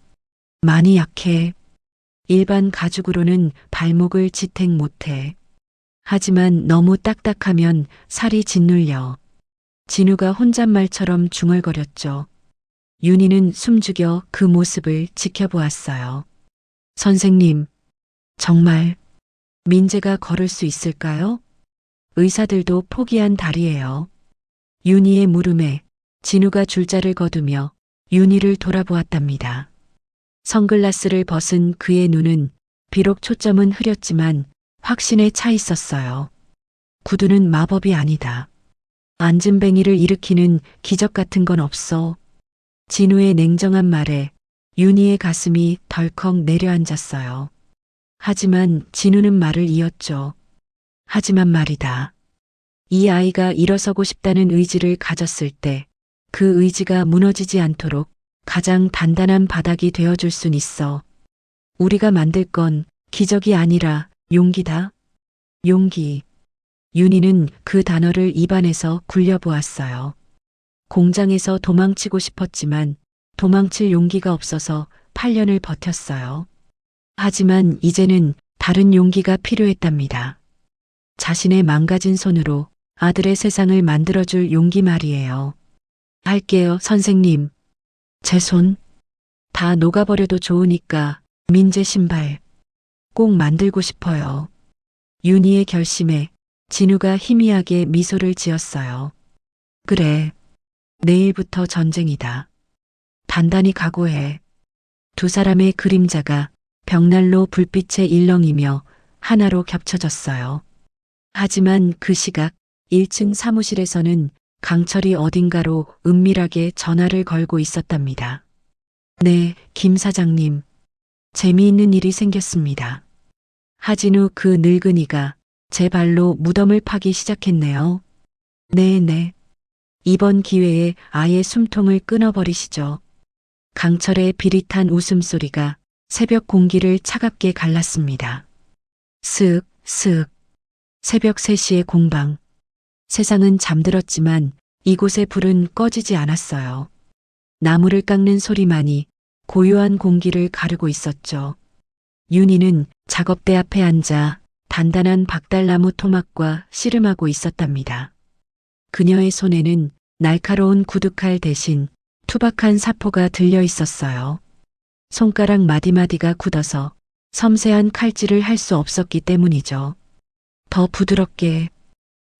A: 많이 약해. 일반 가죽으로는 발목을 지탱 못해. 하지만 너무 딱딱하면 살이 짓눌려. 진우가 혼잣말처럼 중얼거렸죠. 윤희는 숨죽여 그 모습을 지켜보았어요. 선생님, 정말 민재가 걸을 수 있을까요? 의사들도 포기한 다리예요. 윤희의 물음에 진우가 줄자를 거두며 윤희를 돌아보았답니다. 선글라스를 벗은 그의 눈은 비록 초점은 흐렸지만 확신에 차 있었어요. 구두는 마법이 아니다. 안진뱅이를 일으키는 기적 같은 건 없어. 진우의 냉정한 말에 윤희의 가슴이 덜컥 내려앉았어요. 하지만 진우는 말을 이었죠. 하지만 말이다. 이 아이가 일어서고 싶다는 의지를 가졌을 때 그 의지가 무너지지 않도록 가장 단단한 바닥이 되어줄 순 있어. 우리가 만들 건 기적이 아니라 용기다. 용기. 윤희는 그 단어를 입안에서 굴려보았어요. 공장에서 도망치고 싶었지만 도망칠 용기가 없어서 8년을 버텼어요. 하지만 이제는 다른 용기가 필요했답니다. 자신의 망가진 손으로 아들의 세상을 만들어줄 용기 말이에요. 할게요, 선생님. 제 손 다 녹아버려도 좋으니까 민재 신발 꼭 만들고 싶어요. 윤희의 결심에 진우가 희미하게 미소를 지었어요. 그래, 내일부터 전쟁이다. 단단히 각오해. 두 사람의 그림자가 벽난로 불빛에 일렁이며 하나로 겹쳐졌어요. 하지만 그 시각 1층 사무실에서는 강철이 어딘가로 은밀하게 전화를 걸고 있었답니다. 네, 김 사장님. 재미있는 일이 생겼습니다. 하진우 그 늙은이가 제 발로 무덤을 파기 시작했네요. 네네. 이번 기회에 아예 숨통을 끊어버리시죠. 강철의 비릿한 웃음소리가 새벽 공기를 차갑게 갈랐습니다. 슥, 슥. 새벽 3시의 공방. 세상은 잠들었지만 이곳의 불은 꺼지지 않았어요. 나무를 깎는 소리만이 고요한 공기를 가르고 있었죠. 윤희는 작업대 앞에 앉아 단단한 박달나무 토막과 씨름하고 있었답니다. 그녀의 손에는 날카로운 구두칼 대신 투박한 사포가 들려 있었어요. 손가락 마디마디가 굳어서 섬세한 칼질을 할 수 없었기 때문이죠. 더 부드럽게,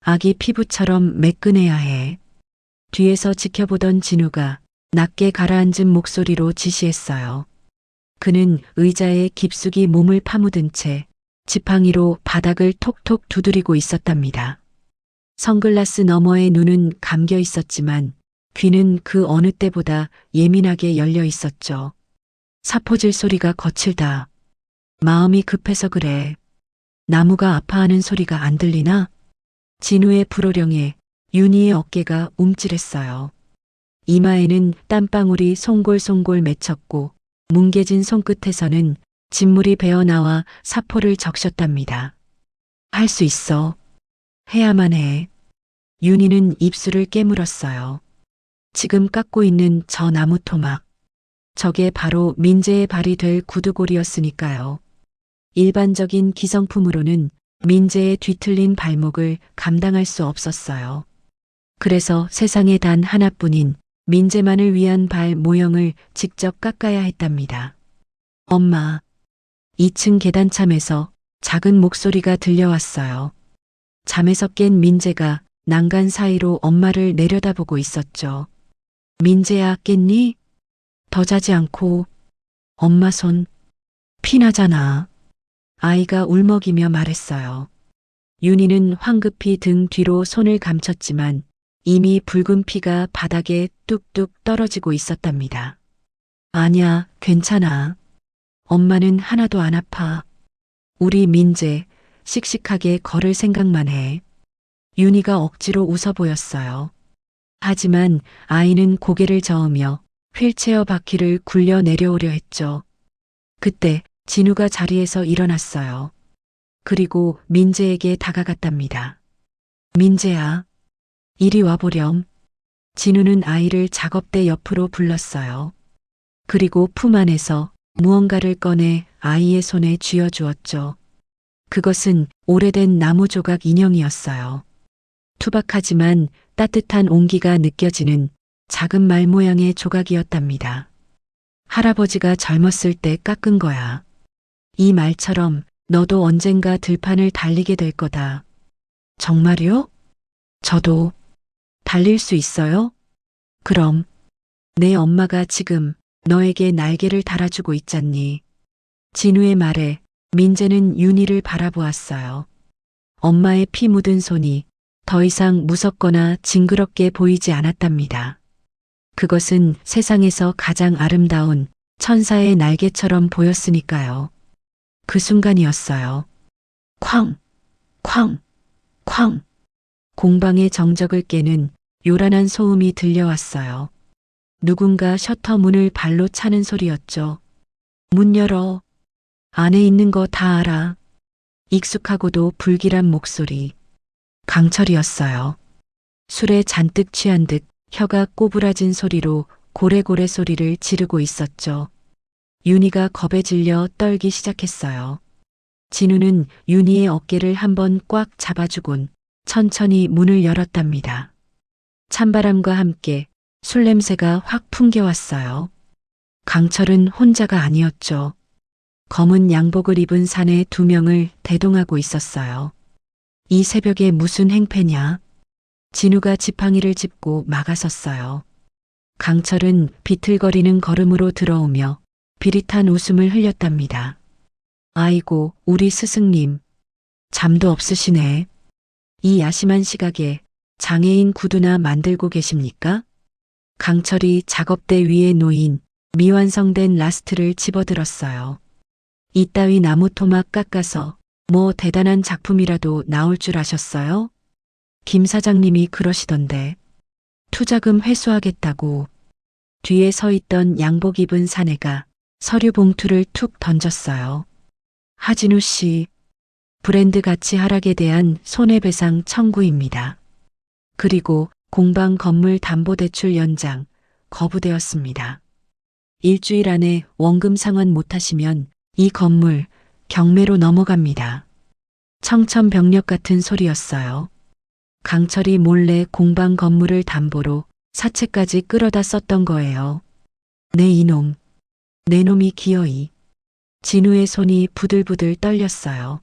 A: 아기 피부처럼 매끈해야 해. 뒤에서 지켜보던 진우가 낮게 가라앉은 목소리로 지시했어요. 그는 의자에 깊숙이 몸을 파묻은 채 지팡이로 바닥을 톡톡 두드리고 있었답니다. 선글라스 너머의 눈은 감겨 있었지만 귀는 그 어느 때보다 예민하게 열려 있었죠. 사포질 소리가 거칠다. 마음이 급해서 그래. 나무가 아파하는 소리가 안 들리나? 진우의 불호령에 윤희의 어깨가 움찔했어요. 이마에는 땀방울이 송골송골 맺혔고 뭉개진 손끝에서는 진물이 배어나와 사포를 적셨답니다. 할 수 있어. 해야만 해. 윤희는 입술을 깨물었어요. 지금 깎고 있는 저 나무 토막. 저게 바로 민재의 발이 될 구두골이었으니까요. 일반적인 기성품으로는 민재의 뒤틀린 발목을 감당할 수 없었어요. 그래서 세상에 단 하나뿐인 민재만을 위한 발 모형을 직접 깎아야 했답니다. 엄마. 2층 계단참에서 작은 목소리가 들려왔어요. 잠에서 깬 민재가 난간 사이로 엄마를 내려다보고 있었죠. 민재야, 깼니? 더 자지 않고. 엄마 손 피나잖아. 아이가 울먹이며 말했어요. 윤희는 황급히 등 뒤로 손을 감췄지만 이미 붉은 피가 바닥에 뚝뚝 떨어지고 있었답니다. 아냐, 괜찮아. 엄마는 하나도 안 아파. 우리 민재 씩씩하게 걸을 생각만 해. 윤희가 억지로 웃어 보였어요. 하지만 아이는 고개를 저으며 휠체어 바퀴를 굴려 내려오려 했죠. 그때 진우가 자리에서 일어났어요. 그리고 민재에게 다가갔답니다. 민재야, 이리 와보렴. 진우는 아이를 작업대 옆으로 불렀어요. 그리고 품 안에서 무언가를 꺼내 아이의 손에 쥐어주었죠. 그것은 오래된 나무 조각 인형이었어요. 투박하지만 따뜻한 온기가 느껴지는 작은 말 모양의 조각이었답니다. 할아버지가 젊었을 때 깎은 거야. 이 말처럼 너도 언젠가 들판을 달리게 될 거다. 정말요? 저도 달릴 수 있어요? 그럼 내 엄마가 지금 너에게 날개를 달아주고 있잖니. 진우의 말에 민재는 윤희를 바라보았어요. 엄마의 피 묻은 손이 더 이상 무섭거나 징그럽게 보이지 않았답니다. 그것은 세상에서 가장 아름다운 천사의 날개처럼 보였으니까요. 그 순간이었어요. 쾅! 쾅! 쾅! 공방의 정적을 깨는 요란한 소음이 들려왔어요. 누군가 셔터 문을 발로 차는 소리였죠. 문 열어. 안에 있는 거 다 알아. 익숙하고도 불길한 목소리. 강철이었어요. 술에 잔뜩 취한 듯 혀가 꼬부라진 소리로 고래고래 소리를 지르고 있었죠. 윤희가 겁에 질려 떨기 시작했어요. 진우는 윤희의 어깨를 한번 꽉 잡아주곤 천천히 문을 열었답니다. 찬바람과 함께 술 냄새가 확 풍겨왔어요. 강철은 혼자가 아니었죠. 검은 양복을 입은 사내 2명을 대동하고 있었어요. 이 새벽에 무슨 행패냐? 진우가 지팡이를 짚고 막아섰어요. 강철은 비틀거리는 걸음으로 들어오며 비릿한 웃음을 흘렸답니다. 아이고, 우리 스승님. 잠도 없으시네. 이 야심한 시각에 장애인 구두나 만들고 계십니까? 강철이 작업대 위에 놓인 미완성된 라스트를 집어들었어요. 이따위 나무 토막 깎아서 뭐 대단한 작품이라도 나올 줄 아셨어요? 김 사장님이 그러시던데. 투자금 회수하겠다고. 뒤에 서 있던 양복 입은 사내가 서류 봉투를 툭 던졌어요. 하진우 씨, 브랜드 가치 하락에 대한 손해배상 청구입니다. 그리고 공방 건물 담보대출 연장 거부되었습니다. 일주일 안에 원금 상환 못하시면 이 건물 경매로 넘어갑니다. 청천벽력 같은 소리였어요. 강철이 몰래 공방 건물을 담보로 사채까지 끌어다 썼던 거예요. 내 이놈, 내 놈이 기어이. 진우의 손이 부들부들 떨렸어요.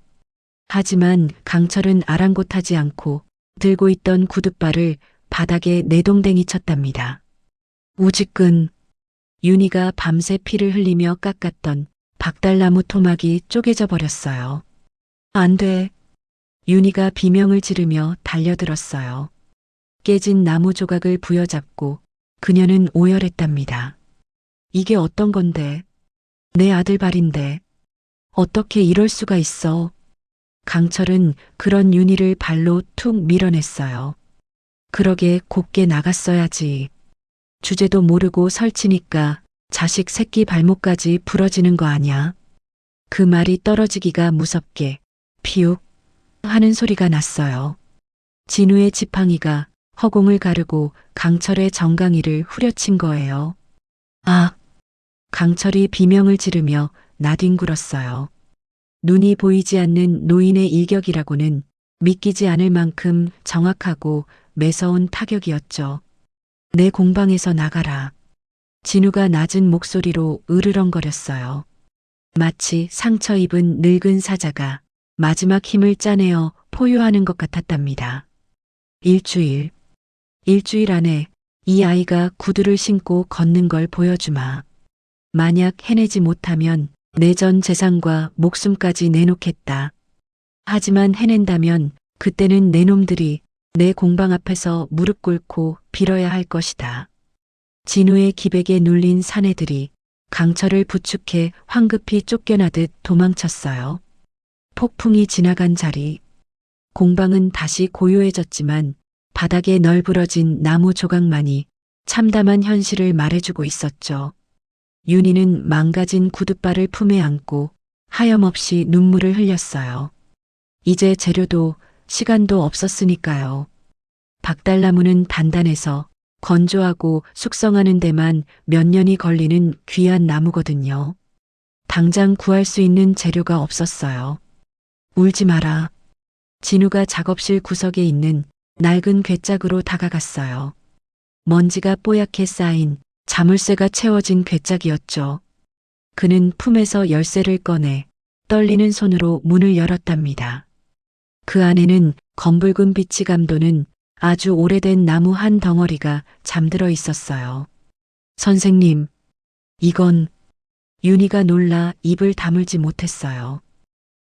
A: 하지만 강철은 아랑곳하지 않고 들고 있던 구둣발을 바닥에 내동댕이 쳤답니다. 우지끈. 윤희가 밤새 피를 흘리며 깎았던 박달나무 토막이 쪼개져 버렸어요. 안 돼. 윤희가 비명을 지르며 달려들었어요. 깨진 나무 조각을 부여잡고 그녀는 오열했답니다. 이게 어떤 건데? 내 아들 발인데. 어떻게 이럴 수가 있어? 강철은 그런 윤희를 발로 툭 밀어냈어요. 그러게 곱게 나갔어야지. 주제도 모르고 설치니까 자식 새끼 발목까지 부러지는 거 아냐. 그 말이 떨어지기가 무섭게 피욱 하는 소리가 났어요. 진우의 지팡이가 허공을 가르고 강철의 정강이를 후려친 거예요. 아! 강철이 비명을 지르며 나뒹굴었어요. 눈이 보이지 않는 노인의 일격이라고는 믿기지 않을 만큼 정확하고 매서운 타격이었죠. 내 공방에서 나가라. 진우가 낮은 목소리로 으르렁거렸어요. 마치 상처 입은 늙은 사자가 마지막 힘을 짜내어 포효하는 것 같았답니다. 일주일 안에 이 아이가 구두를 신고 걷는 걸 보여주마. 만약 해내지 못하면 내 전 재산과 목숨까지 내놓겠다. 하지만 해낸다면 그때는 내 놈들이 내 공방 앞에서 무릎 꿇고 빌어야 할 것이다. 진우의 기백에 눌린 사내들이 강철을 부축해 황급히 쫓겨나듯 도망쳤어요. 폭풍이 지나간 자리. 공방은 다시 고요해졌지만 바닥에 널브러진 나무 조각만이 참담한 현실을 말해주고 있었죠. 윤희는 망가진 구둣발을 품에 안고 하염없이 눈물을 흘렸어요. 이제 재료도 시간도 없었으니까요. 박달나무는 단단해서 건조하고 숙성하는 데만 몇 년이 걸리는 귀한 나무거든요. 당장 구할 수 있는 재료가 없었어요. 울지 마라. 진우가 작업실 구석에 있는 낡은 괴짝으로 다가갔어요. 먼지가 뽀얗게 쌓인 자물쇠가 채워진 괴짝이었죠. 그는 품에서 열쇠를 꺼내 떨리는 손으로 문을 열었답니다. 그 안에는 검붉은 빛이 감도는 아주 오래된 나무 한 덩어리가 잠들어 있었어요. 선생님, 이건... 윤희가 놀라 입을 다물지 못했어요.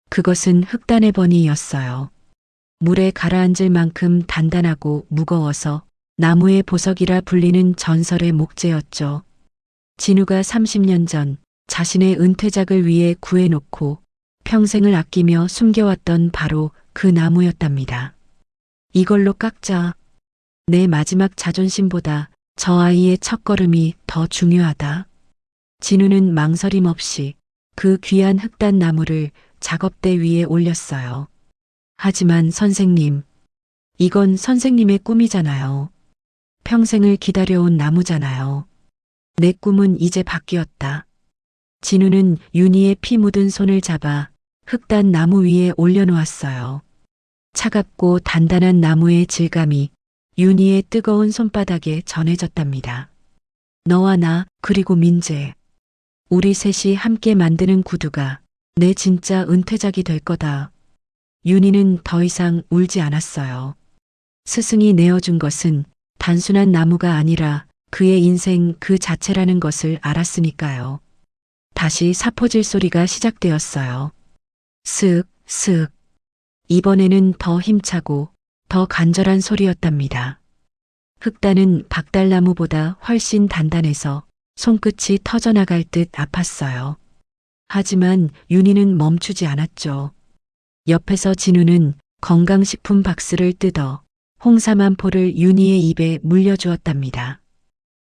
A: 그것은 흑단의 버니였어요. 물에 가라앉을 만큼 단단하고 무거워서 나무의 보석이라 불리는 전설의 목재였죠. 진우가 30년 전 자신의 은퇴작을 위해 구해놓고 평생을 아끼며 숨겨왔던 바로 그 나무였답니다. 이걸로 깎자. 내 마지막 자존심보다 저 아이의 첫걸음이 더 중요하다. 진우는 망설임 없이 그 귀한 흑단 나무를 작업대 위에 올렸어요. 하지만 선생님, 이건 선생님의 꿈이잖아요. 평생을 기다려온 나무잖아요. 내 꿈은 이제 바뀌었다. 진우는 윤희의 피 묻은 손을 잡아 흑단 나무 위에 올려놓았어요. 차갑고 단단한 나무의 질감이 윤희의 뜨거운 손바닥에 전해졌답니다. 너와 나 그리고 민재. 우리 셋이 함께 만드는 구두가 내 진짜 은퇴작이 될 거다. 윤희는 더 이상 울지 않았어요. 스승이 내어준 것은 단순한 나무가 아니라 그의 인생 그 자체라는 것을 알았으니까요. 다시 사포질 소리가 시작되었어요. 슥, 슥. 이번에는 더 힘차고 더 간절한 소리였답니다. 흑단은 박달나무보다 훨씬 단단해서 손끝이 터져나갈 듯 아팠어요. 하지만 윤희는 멈추지 않았죠. 옆에서 진우는 건강식품 박스를 뜯어 홍삼 한 포를 윤희의 입에 물려주었답니다.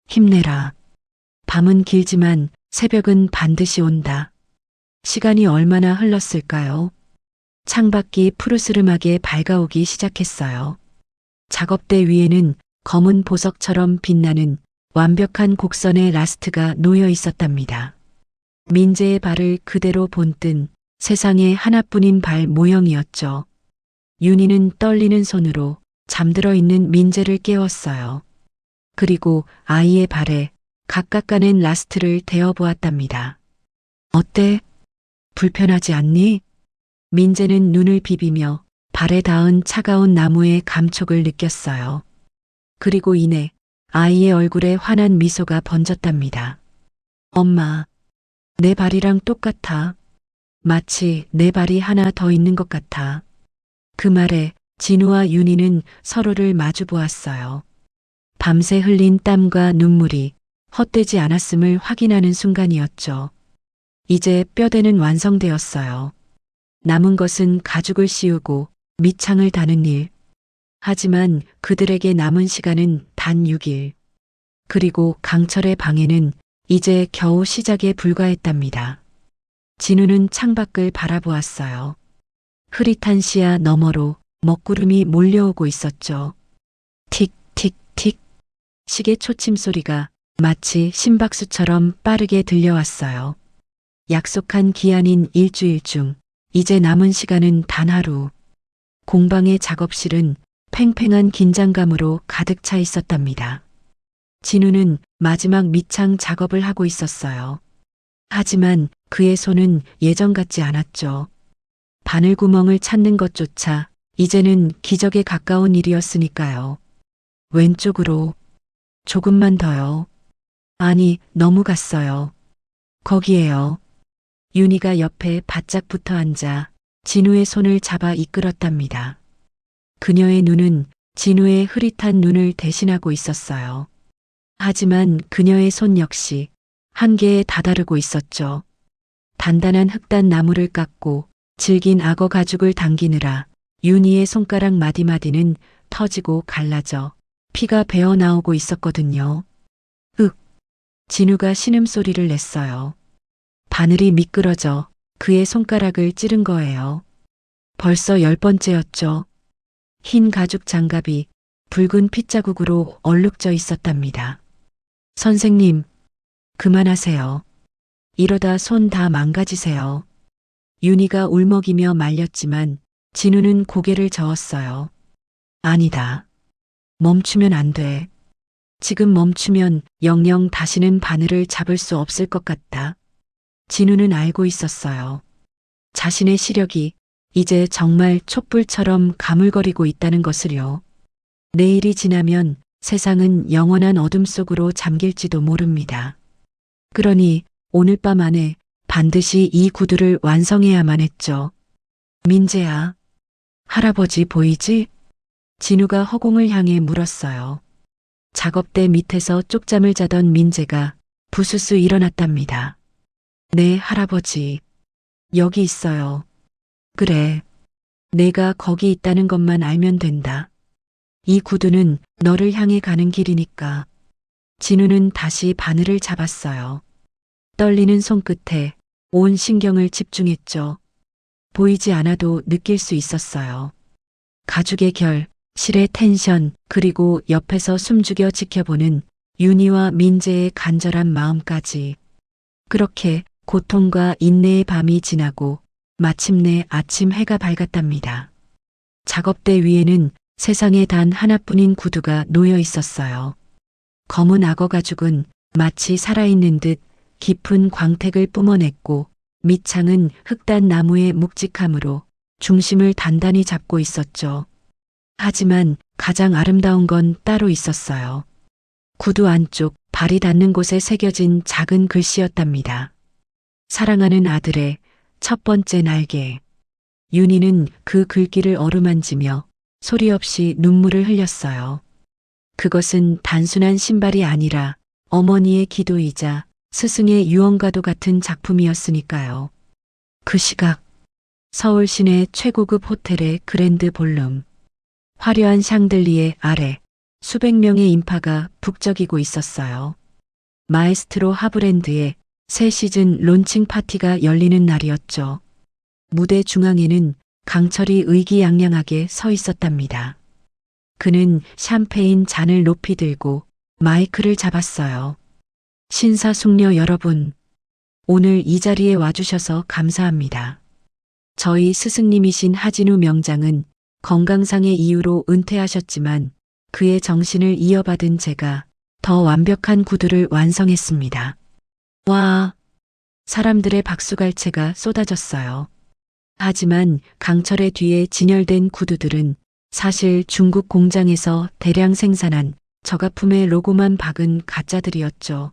A: 힘내라. 밤은 길지만 새벽은 반드시 온다. 시간이 얼마나 흘렀을까요? 창밖이 푸르스름하게 밝아오기 시작했어요. 작업대 위에는 검은 보석처럼 빛나는 완벽한 곡선의 라스트가 놓여 있었답니다. 민재의 발을 그대로 본뜬 세상에 하나뿐인 발 모형이었죠. 윤희는 떨리는 손으로 잠들어 있는 민재를 깨웠어요. 그리고 아이의 발에 각각 가는 라스트를 대어 보았답니다. 어때? 불편하지 않니? 민재는 눈을 비비며 발에 닿은 차가운 나무의 감촉을 느꼈어요. 그리고 이내 아이의 얼굴에 환한 미소가 번졌답니다. 엄마, 내 발이랑 똑같아. 마치 내 발이 하나 더 있는 것 같아. 그 말에 진우와 윤희는 서로를 마주 보았어요. 밤새 흘린 땀과 눈물이 헛되지 않았음을 확인하는 순간이었죠. 이제 뼈대는 완성되었어요. 남은 것은 가죽을 씌우고 밑창을 다는 일. 하지만 그들에게 남은 시간은 단 6일. 그리고 강철의 방해는 이제 겨우 시작에 불과했답니다. 진우는 창밖을 바라보았어요. 흐릿한 시야 너머로 먹구름이 몰려오고 있었죠. 틱, 틱, 틱. 시계 초침 소리가 마치 심박수처럼 빠르게 들려왔어요. 약속한 기한인 일주일 중 이제 남은 시간은 단 하루. 공방의 작업실은 팽팽한 긴장감으로 가득 차 있었답니다. 진우는 마지막 밑창 작업을 하고 있었어요. 하지만 그의 손은 예전 같지 않았죠. 바늘구멍을 찾는 것조차 이제는 기적에 가까운 일이었으니까요. 왼쪽으로 조금만 더요. 아니, 너무 갔어요. 거기에요. 윤희가 옆에 바짝 붙어 앉아 진우의 손을 잡아 이끌었답니다. 그녀의 눈은 진우의 흐릿한 눈을 대신하고 있었어요. 하지만 그녀의 손 역시 한계에 다다르고 있었죠. 단단한 흑단 나무를 깎고 질긴 악어 가죽을 당기느라 윤희의 손가락 마디마디는 터지고 갈라져 피가 배어 나오고 있었거든요. 윽! 진우가 신음소리를 냈어요. 바늘이 미끄러져 그의 손가락을 찌른 거예요. 벌써 10번째였죠. 흰 가죽 장갑이 붉은 핏자국으로 얼룩져 있었답니다. 선생님, 그만하세요. 이러다 손 다 망가지세요. 윤희가 울먹이며 말렸지만 진우는 고개를 저었어요. 아니다. 멈추면 안 돼. 지금 멈추면 영영 다시는 바늘을 잡을 수 없을 것 같다. 진우는 알고 있었어요. 자신의 시력이 이제 정말 촛불처럼 가물거리고 있다는 것을요. 내일이 지나면 세상은 영원한 어둠 속으로 잠길지도 모릅니다. 그러니 오늘 밤 안에 반드시 이 구두를 완성해야만 했죠. 민재야, 할아버지 보이지? 진우가 허공을 향해 물었어요. 작업대 밑에서 쪽잠을 자던 민재가 부스스 일어났답니다. 네, 할아버지. 여기 있어요. 그래. 내가 거기 있다는 것만 알면 된다. 이 구두는 너를 향해 가는 길이니까. 진우는 다시 바늘을 잡았어요. 떨리는 손끝에 온 신경을 집중했죠. 보이지 않아도 느낄 수 있었어요. 가죽의 결, 실의 텐션, 그리고 옆에서 숨죽여 지켜보는 윤희와 민재의 간절한 마음까지. 그렇게 고통과 인내의 밤이 지나고 마침내 아침 해가 밝았답니다. 작업대 위에는 세상에 단 하나뿐인 구두가 놓여 있었어요. 검은 악어 가죽은 마치 살아있는 듯 깊은 광택을 뿜어냈고 밑창은 흑단 나무의 묵직함으로 중심을 단단히 잡고 있었죠. 하지만 가장 아름다운 건 따로 있었어요. 구두 안쪽 발이 닿는 곳에 새겨진 작은 글씨였답니다. 사랑하는 아들의 첫 번째 날개. 윤희는 그 글귀를 어루만지며 소리 없이 눈물을 흘렸어요. 그것은 단순한 신발이 아니라 어머니의 기도이자 스승의 유언과도 같은 작품이었으니까요. 그 시각, 서울 시내 최고급 호텔의 그랜드 볼룸. 화려한 샹들리에 아래 수백 명의 인파가 북적이고 있었어요. 마에스트로 하브랜드의 새 시즌 론칭 파티가 열리는 날이었죠. 무대 중앙에는 강철이 의기양양하게 서 있었답니다. 그는 샴페인 잔을 높이 들고 마이크를 잡았어요. 신사숙녀 여러분, 오늘 이 자리에 와주셔서 감사합니다. 저희 스승님이신 하진우 명장은 건강상의 이유로 은퇴하셨지만 그의 정신을 이어받은 제가 더 완벽한 구두를 완성했습니다. 와! 사람들의 박수갈채가 쏟아졌어요. 하지만 강철의 뒤에 진열된 구두들은 사실 중국 공장에서 대량 생산한 저가품의 로고만 박은 가짜들이었죠.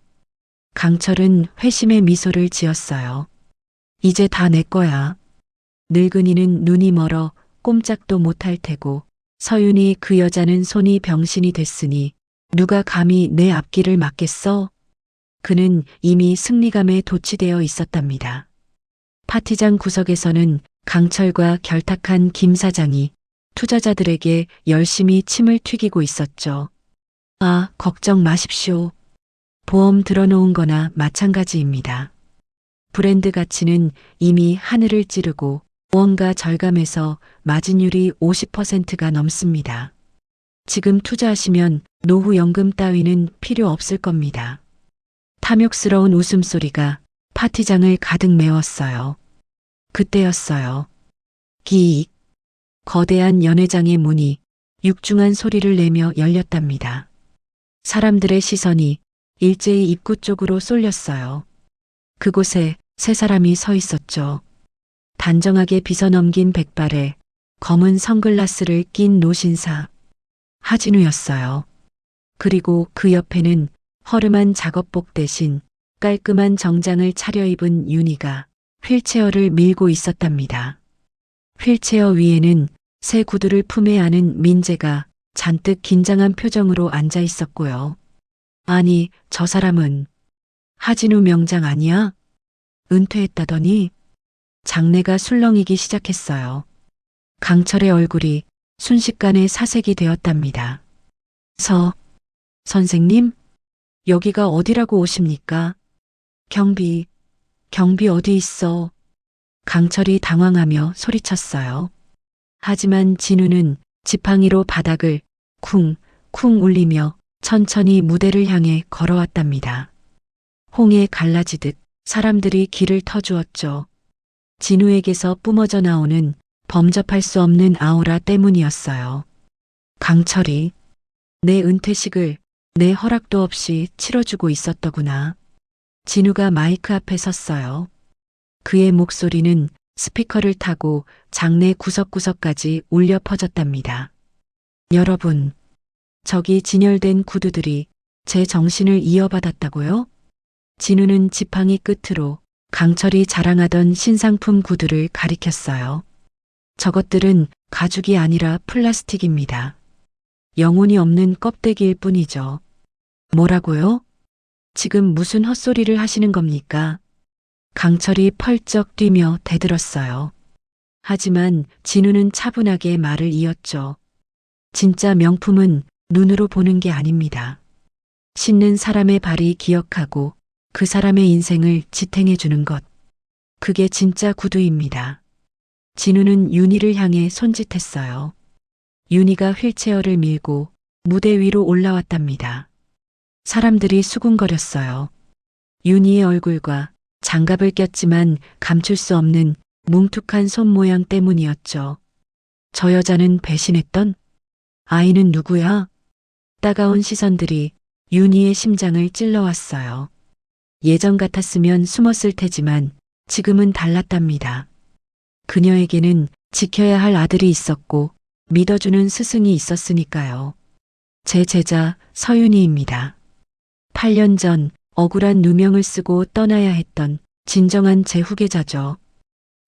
A: 강철은 회심의 미소를 지었어요. 이제 다 내 거야. 늙은이는 눈이 멀어 꼼짝도 못할 테고 서윤이 그 여자는 손이 병신이 됐으니 누가 감히 내 앞길을 막겠어? 그는 이미 승리감에 도취되어 있었답니다. 파티장 구석에서는 강철과 결탁한 김 사장이 투자자들에게 열심히 침을 튀기고 있었죠. 아, 걱정 마십시오. 보험 들어놓은 거나 마찬가지입니다. 브랜드 가치는 이미 하늘을 찌르고 원가 절감해서 마진율이 50%가 넘습니다. 지금 투자하시면 노후 연금 따위는 필요 없을 겁니다. 탐욕스러운 웃음소리가 파티장을 가득 메웠어요. 그때였어요. 기익. 거대한 연회장의 문이 육중한 소리를 내며 열렸답니다. 사람들의 시선이 일제히 입구 쪽으로 쏠렸어요. 그곳에 세 사람이 서 있었죠. 단정하게 빗어넘긴 백발에 검은 선글라스를 낀 노신사. 하진우였어요. 그리고 그 옆에는 허름한 작업복 대신 깔끔한 정장을 차려입은 윤희가 휠체어를 밀고 있었답니다. 휠체어 위에는 새 구두를 품에 안은 민재가 잔뜩 긴장한 표정으로 앉아 있었고요. 아니, 저 사람은 하진우 명장 아니야? 은퇴했다더니? 장내가 술렁이기 시작했어요. 강철의 얼굴이 순식간에 사색이 되었답니다. 선생님? 여기가 어디라고 오십니까? 경비 어디 있어? 강철이 당황하며 소리쳤어요. 하지만 진우는 지팡이로 바닥을 쿵쿵 울리며 천천히 무대를 향해 걸어왔답니다. 홍해 갈라지듯 사람들이 길을 터주었죠. 진우에게서 뿜어져 나오는 범접할 수 없는 아우라 때문이었어요. 강철이 내 은퇴식을 내 허락도 없이 치러주고 있었더구나. 진우가 마이크 앞에 섰어요. 그의 목소리는 스피커를 타고 장내 구석구석까지 울려 퍼졌답니다. 여러분, 저기 진열된 구두들이 제 정신을 이어받았다고요? 진우는 지팡이 끝으로 강철이 자랑하던 신상품 구두를 가리켰어요. 저것들은 가죽이 아니라 플라스틱입니다. 영혼이 없는 껍데기일 뿐이죠. 뭐라고요? 지금 무슨 헛소리를 하시는 겁니까? 강철이 펄쩍 뛰며 대들었어요. 하지만 진우는 차분하게 말을 이었죠. 진짜 명품은 눈으로 보는 게 아닙니다. 신는 사람의 발이 기억하고 그 사람의 인생을 지탱해 주는 것. 그게 진짜 구두입니다. 진우는 윤희를 향해 손짓했어요. 윤희가 휠체어를 밀고 무대 위로 올라왔답니다. 사람들이 수군거렸어요. 윤희의 얼굴과 장갑을 꼈지만 감출 수 없는 뭉툭한 손 모양 때문이었죠. 저 여자는 배신했던? 아이는 누구야? 따가운 시선들이 윤희의 심장을 찔러왔어요. 예전 같았으면 숨었을 테지만 지금은 달랐답니다. 그녀에게는 지켜야 할 아들이 있었고 믿어주는 스승이 있었으니까요. 제 제자 서윤희입니다. 8년 전 억울한 누명을 쓰고 떠나야 했던 진정한 제 후계자죠.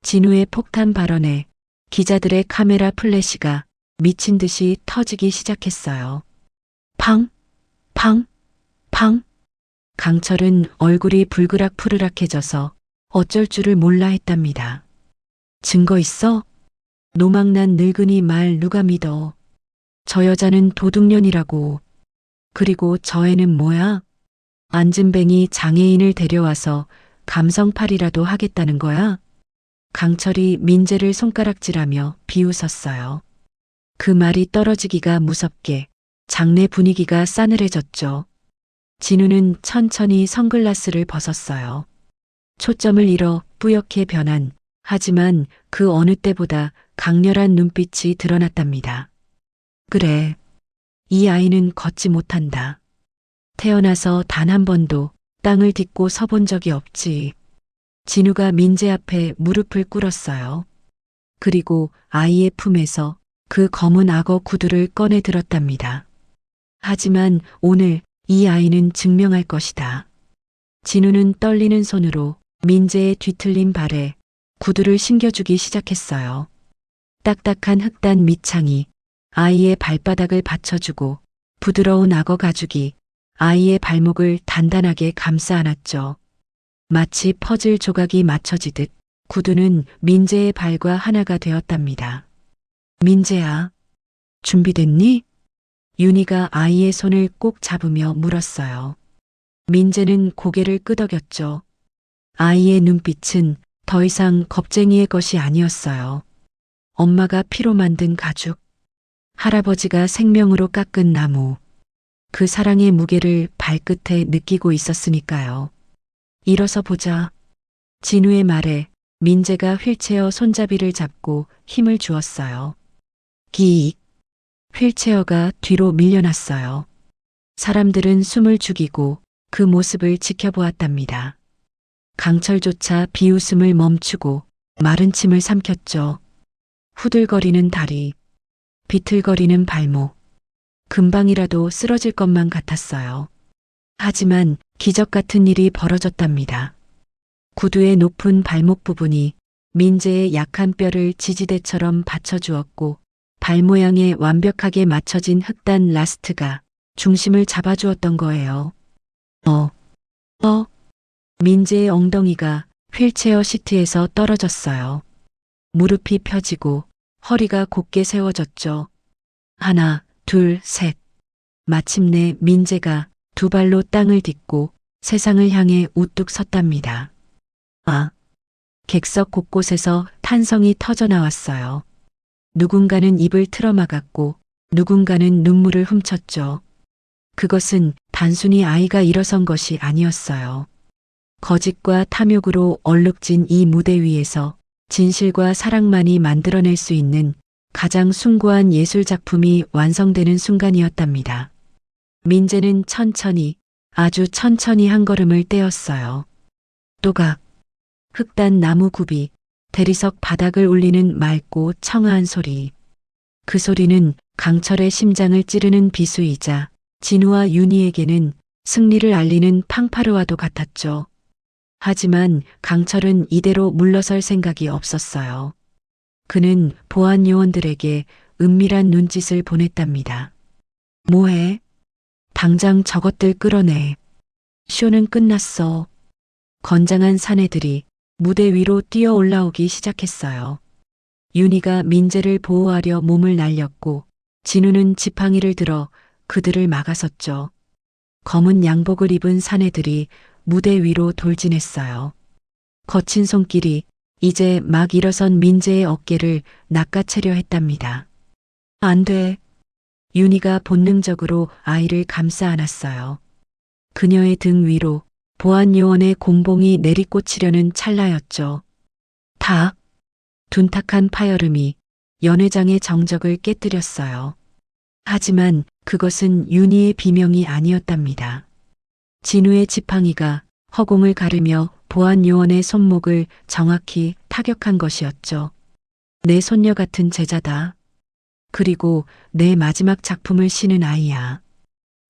A: 진우의 폭탄 발언에 기자들의 카메라 플래시가 미친 듯이 터지기 시작했어요. 팡! 팡! 팡! 강철은 얼굴이 불그락푸르락해져서 어쩔 줄을 몰라 했답니다. 증거 있어? 노망난 늙은이 말 누가 믿어? 저 여자는 도둑년이라고. 그리고 저 애는 뭐야? 안진뱅이 장애인을 데려와서 감성팔이라도 하겠다는 거야? 강철이 민재를 손가락질하며 비웃었어요. 그 말이 떨어지기가 무섭게 장내 분위기가 싸늘해졌죠. 진우는 천천히 선글라스를 벗었어요. 초점을 잃어 뿌옇게 변한, 하지만 그 어느 때보다 강렬한 눈빛이 드러났답니다. 그래. 이 아이는 걷지 못한다. 태어나서 단 한 번도 땅을 딛고 서본 적이 없지. 진우가 민재 앞에 무릎을 꿇었어요. 그리고 아이의 품에서 그 검은 악어 구두를 꺼내 들었답니다. 하지만 오늘 이 아이는 증명할 것이다. 진우는 떨리는 손으로 민재의 뒤틀린 발에 구두를 신겨주기 시작했어요. 딱딱한 흑단 밑창이 아이의 발바닥을 받쳐주고 부드러운 악어 가죽이 아이의 발목을 단단하게 감싸 안았죠. 마치 퍼즐 조각이 맞춰지듯 구두는 민재의 발과 하나가 되었답니다. 민재야, 준비됐니? 윤희가 아이의 손을 꼭 잡으며 물었어요. 민재는 고개를 끄덕였죠. 아이의 눈빛은 더 이상 겁쟁이의 것이 아니었어요. 엄마가 피로 만든 가죽, 할아버지가 생명으로 깎은 나무, 그 사랑의 무게를 발끝에 느끼고 있었으니까요. 일어서 보자. 진우의 말에 민재가 휠체어 손잡이를 잡고 힘을 주었어요. 기익. 휠체어가 뒤로 밀려났어요. 사람들은 숨을 죽이고 그 모습을 지켜보았답니다. 강철조차 비웃음을 멈추고 마른 침을 삼켰죠. 후들거리는 다리, 비틀거리는 발목. 금방이라도 쓰러질 것만 같았어요. 하지만 기적 같은 일이 벌어졌답니다. 구두의 높은 발목 부분이 민재의 약한 뼈를 지지대처럼 받쳐주었고 발 모양에 완벽하게 맞춰진 흑단 라스트가 중심을 잡아주었던 거예요. 민재의 엉덩이가 휠체어 시트에서 떨어졌어요. 무릎이 펴지고 허리가 곧게 세워졌죠. 하나, 둘, 셋. 마침내 민재가 두 발로 땅을 딛고 세상을 향해 우뚝 섰답니다. 객석 곳곳에서 탄성이 터져 나왔어요. 누군가는 입을 틀어막았고 누군가는 눈물을 훔쳤죠. 그것은 단순히 아이가 일어선 것이 아니었어요. 거짓과 탐욕으로 얼룩진 이 무대 위에서 진실과 사랑만이 만들어낼 수 있는 가장 숭고한 예술 작품이 완성되는 순간이었답니다. 민재는 천천히, 아주 천천히 한 걸음을 떼었어요. 또각, 흑단 나무 굽이, 대리석 바닥을 울리는 맑고 청아한 소리. 그 소리는 강철의 심장을 찌르는 비수이자 진우와 윤희에게는 승리를 알리는 팡파르와도 같았죠. 하지만 강철은 이대로 물러설 생각이 없었어요. 그는 보안 요원들에게 은밀한 눈짓을 보냈답니다. 뭐해? 당장 저것들 끌어내. 쇼는 끝났어. 건장한 사내들이 무대 위로 뛰어 올라오기 시작했어요. 윤희가 민재를 보호하려 몸을 날렸고 진우는 지팡이를 들어 그들을 막아섰죠. 검은 양복을 입은 사내들이 무대 위로 돌진했어요. 거친 손길이 이제 막 일어선 민재의 어깨를 낚아채려 했답니다. 안 돼. 윤희가 본능적으로 아이를 감싸 안았어요. 그녀의 등 위로 보안 요원의 곤봉이 내리꽂히려는 찰나였죠. 탁! 둔탁한 파열음이 연회장의 정적을 깨뜨렸어요. 하지만 그것은 윤희의 비명이 아니었답니다. 진우의 지팡이가 허공을 가르며 보안 요원의 손목을 정확히 타격한 것이었죠. 내 손녀 같은 제자다. 그리고 내 마지막 작품을 신은 아이야.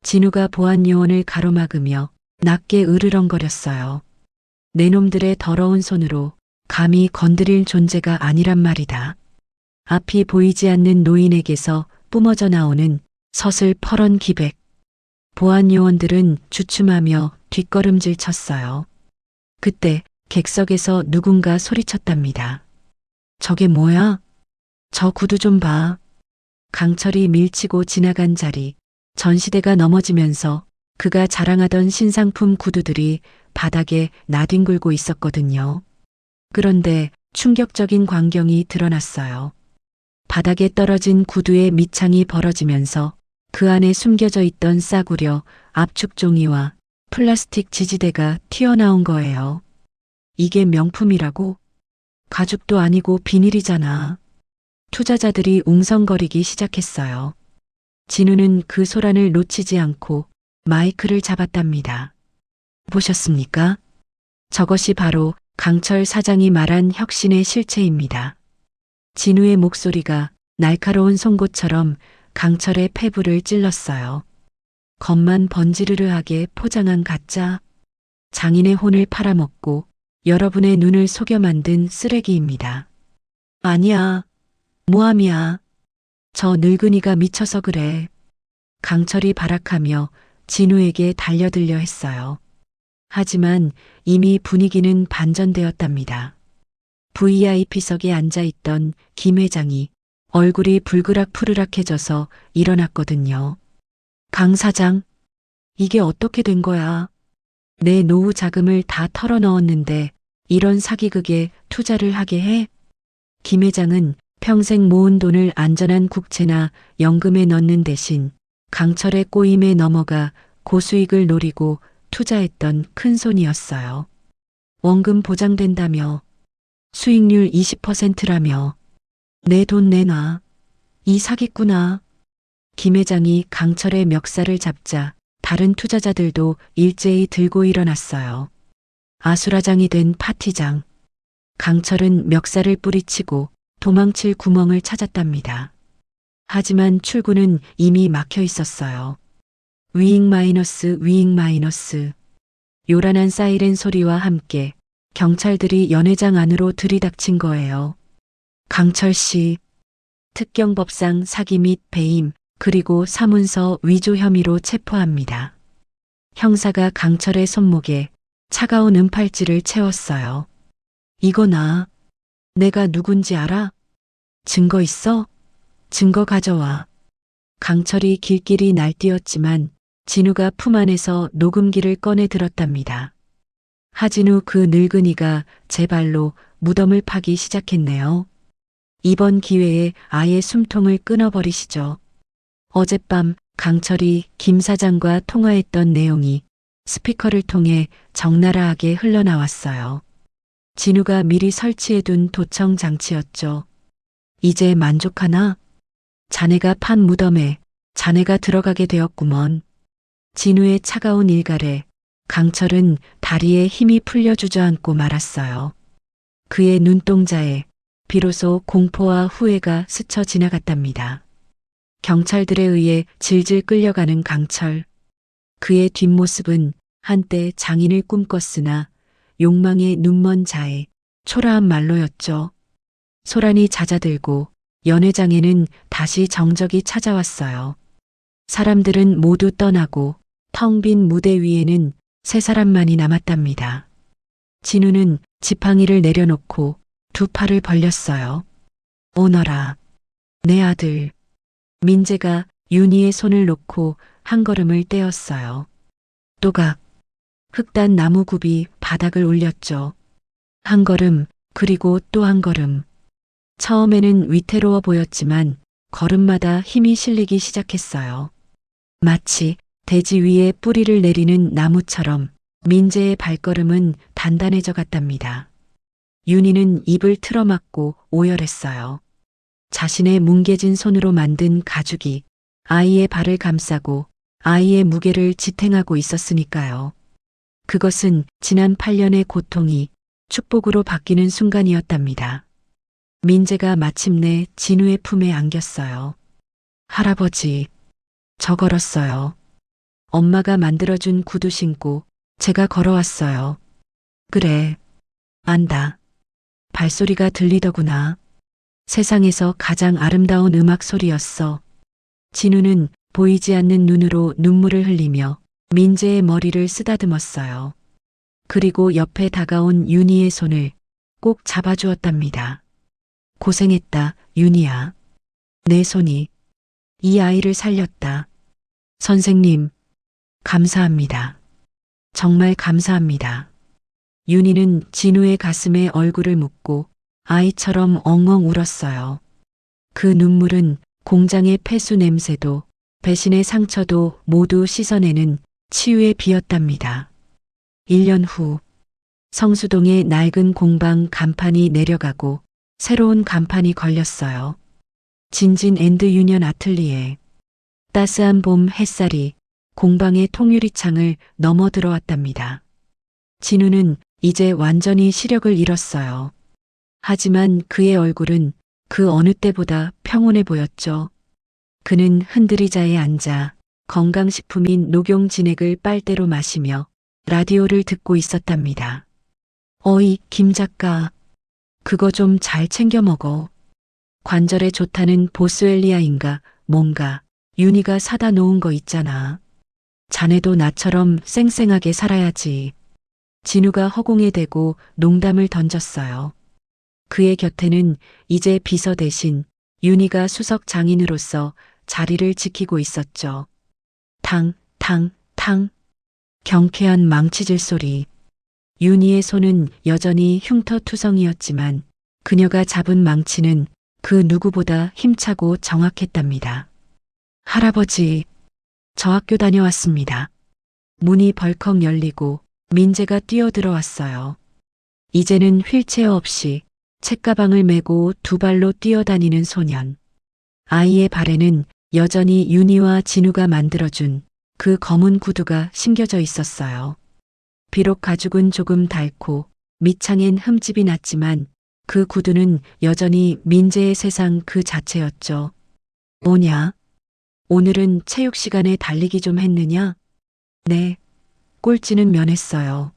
A: 진우가 보안 요원을 가로막으며 낮게 으르렁거렸어요. 내 놈들의 더러운 손으로 감히 건드릴 존재가 아니란 말이다. 앞이 보이지 않는 노인에게서 뿜어져 나오는 서슬퍼런 기백. 보안 요원들은 주춤하며 뒷걸음질 쳤어요. 그때 객석에서 누군가 소리쳤답니다. 저게 뭐야? 저 구두 좀 봐. 강철이 밀치고 지나간 자리, 전시대가 넘어지면서 그가 자랑하던 신상품 구두들이 바닥에 나뒹굴고 있었거든요. 그런데 충격적인 광경이 드러났어요. 바닥에 떨어진 구두의 밑창이 벌어지면서 그 안에 숨겨져 있던 싸구려 압축 종이와 플라스틱 지지대가 튀어나온 거예요. 이게 명품이라고? 가죽도 아니고 비닐이잖아. 투자자들이 웅성거리기 시작했어요. 진우는 그 소란을 놓치지 않고 마이크를 잡았답니다. 보셨습니까? 저것이 바로 강철 사장이 말한 혁신의 실체입니다. 진우의 목소리가 날카로운 송곳처럼 강철의 폐부를 찔렀어요. 겉만 번지르르하게 포장한 가짜, 장인의 혼을 팔아먹고 여러분의 눈을 속여 만든 쓰레기입니다. 아니야, 모함이야. 저 늙은이가 미쳐서 그래. 강철이 발악하며 진우에게 달려들려 했어요. 하지만 이미 분위기는 반전되었답니다. VIP석에 앉아있던 김 회장이 얼굴이 불그락푸르락해져서 일어났거든요. 강 사장, 이게 어떻게 된 거야? 내 노후 자금을 다 털어넣었는데 이런 사기극에 투자를 하게 해? 김 회장은 평생 모은 돈을 안전한 국채나 연금에 넣는 대신 강철의 꼬임에 넘어가 고수익을 노리고 투자했던 큰손이었어요. 원금 보장된다며, 수익률 20%라며, 내 돈 내놔. 이 사기꾼아. 김 회장이 강철의 멱살을 잡자 다른 투자자들도 일제히 들고 일어났어요. 아수라장이 된 파티장. 강철은 멱살을 뿌리치고 도망칠 구멍을 찾았답니다. 하지만 출구는 이미 막혀 있었어요. 위익 마이너스, 위익 마이너스. 요란한 사이렌 소리와 함께 경찰들이 연회장 안으로 들이닥친 거예요. 강철 씨, 특경법상 사기 및 배임, 그리고 사문서 위조 혐의로 체포합니다. 형사가 강철의 손목에 차가운 은팔찌를 채웠어요. 이거나, 내가 누군지 알아? 증거 있어? 증거 가져와. 강철이 길길이 날뛰었지만 진우가 품 안에서 녹음기를 꺼내 들었답니다. 하진우 그 늙은이가 제 발로 무덤을 파기 시작했네요. 이번 기회에 아예 숨통을 끊어버리시죠. 어젯밤 강철이 김 사장과 통화했던 내용이 스피커를 통해 적나라하게 흘러나왔어요. 진우가 미리 설치해둔 도청 장치였죠. 이제 만족하나? 자네가 판 무덤에 자네가 들어가게 되었구먼. 진우의 차가운 일갈에 강철은 다리에 힘이 풀려 주저앉고 말았어요. 그의 눈동자에 비로소 공포와 후회가 스쳐 지나갔답니다. 경찰들에 의해 질질 끌려가는 강철. 그의 뒷모습은 한때 장인을 꿈꿨으나 욕망의 눈먼 자의 초라한 말로였죠. 소란이 잦아들고 연회장에는 다시 정적이 찾아왔어요. 사람들은 모두 떠나고 텅 빈 무대 위에는 세 사람만이 남았답니다. 진우는 지팡이를 내려놓고 두 팔을 벌렸어요. 오너라, 내 아들. 민재가 윤희의 손을 놓고 한 걸음을 떼었어요. 또각, 흑단 나무굽이 바닥을 울렸죠. 한 걸음, 그리고 또 한 걸음. 처음에는 위태로워 보였지만 걸음마다 힘이 실리기 시작했어요. 마치 대지 위에 뿌리를 내리는 나무처럼 민재의 발걸음은 단단해져 갔답니다. 윤희는 입을 틀어막고 오열했어요. 자신의 뭉개진 손으로 만든 가죽이 아이의 발을 감싸고 아이의 무게를 지탱하고 있었으니까요. 그것은 지난 8년의 고통이 축복으로 바뀌는 순간이었답니다. 민재가 마침내 진우의 품에 안겼어요. 할아버지, 저 걸었어요. 엄마가 만들어준 구두 신고 제가 걸어왔어요. 그래, 안다. 발소리가 들리더구나. 세상에서 가장 아름다운 음악 소리였어. 진우는 보이지 않는 눈으로 눈물을 흘리며 민재의 머리를 쓰다듬었어요. 그리고 옆에 다가온 윤희의 손을 꼭 잡아주었답니다. 고생했다, 윤희야. 내 손이 이 아이를 살렸다. 선생님, 감사합니다. 정말 감사합니다. 윤희는 진우의 가슴에 얼굴을 묻고 아이처럼 엉엉 울었어요. 그 눈물은 공장의 폐수 냄새도 배신의 상처도 모두 씻어내는 치유의 비였답니다. 1년 후 성수동의 낡은 공방 간판이 내려가고 새로운 간판이 걸렸어요. 진진 앤드 유년 아틀리에. 따스한 봄 햇살이 공방의 통유리 창을 넘어 들어왔답니다. 진우는 이제 완전히 시력을 잃었어요. 하지만 그의 얼굴은 그 어느 때보다 평온해 보였죠. 그는 흔들의자에 앉아 건강식품인 녹용 진액을 빨대로 마시며 라디오를 듣고 있었답니다. 어이, 김 작가. 그거 좀 잘 챙겨 먹어. 관절에 좋다는 보스웰리아인가 뭔가 윤희가 사다 놓은 거 있잖아. 자네도 나처럼 쌩쌩하게 살아야지. 진우가 허공에 대고 농담을 던졌어요. 그의 곁에는 이제 비서 대신 윤희가 수석 장인으로서 자리를 지키고 있었죠. 탕, 탕, 탕. 경쾌한 망치질 소리. 윤희의 손은 여전히 흉터투성이었지만 그녀가 잡은 망치는 그 누구보다 힘차고 정확했답니다. 할아버지, 저 학교 다녀왔습니다. 문이 벌컥 열리고 민재가 뛰어들어왔어요. 이제는 휠체어 없이 책가방을 메고 두 발로 뛰어다니는 소년. 아이의 발에는 여전히 윤희와 진우가 만들어준 그 검은 구두가 신겨져 있었어요. 비록 가죽은 조금 닳고 밑창엔 흠집이 났지만 그 구두는 여전히 민재의 세상 그 자체였죠. 뭐냐? 오늘은 체육 시간에 달리기 좀 했느냐? 네. 꼴찌는 면했어요.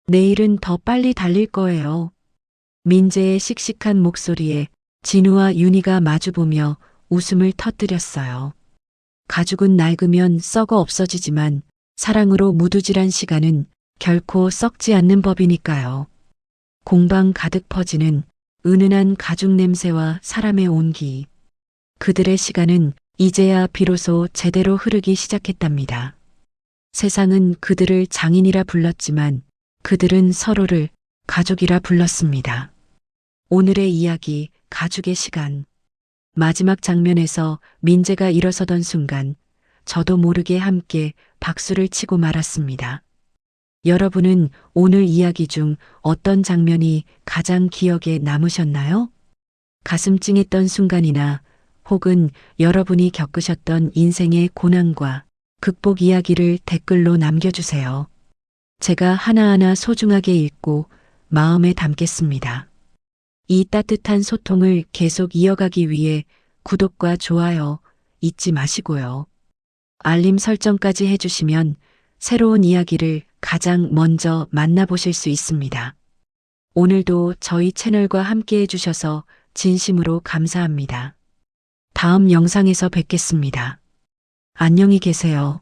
A: 내일은 더 빨리 달릴 거예요. 민재의 씩씩한 목소리에 진우와 윤희가 마주보며 웃음을 터뜨렸어요. 가죽은 낡으면 썩어 없어지지만 사랑으로 무두질한 시간은 결코 썩지 않는 법이니까요. 공방 가득 퍼지는 은은한 가죽 냄새와 사람의 온기. 그들의 시간은 이제야 비로소 제대로 흐르기 시작했답니다. 세상은 그들을 장인이라 불렀지만 그들은 서로를 가족이라 불렀습니다. 오늘의 이야기, 가죽의 시간. 마지막 장면에서 민재가 일어서던 순간 저도 모르게 함께 박수를 치고 말았습니다. 여러분은 오늘 이야기 중 어떤 장면이 가장 기억에 남으셨나요? 가슴 찡했던 순간이나 혹은 여러분이 겪으셨던 인생의 고난과 극복 이야기를 댓글로 남겨주세요. 제가 하나하나 소중하게 읽고 마음에 담겠습니다. 이 따뜻한 소통을 계속 이어가기 위해 구독과 좋아요 잊지 마시고요. 알림 설정까지 해주시면 새로운 이야기를 가장 먼저 만나보실 수 있습니다. 오늘도 저희 채널과 함께 해주셔서 진심으로 감사합니다. 다음 영상에서 뵙겠습니다. 안녕히 계세요.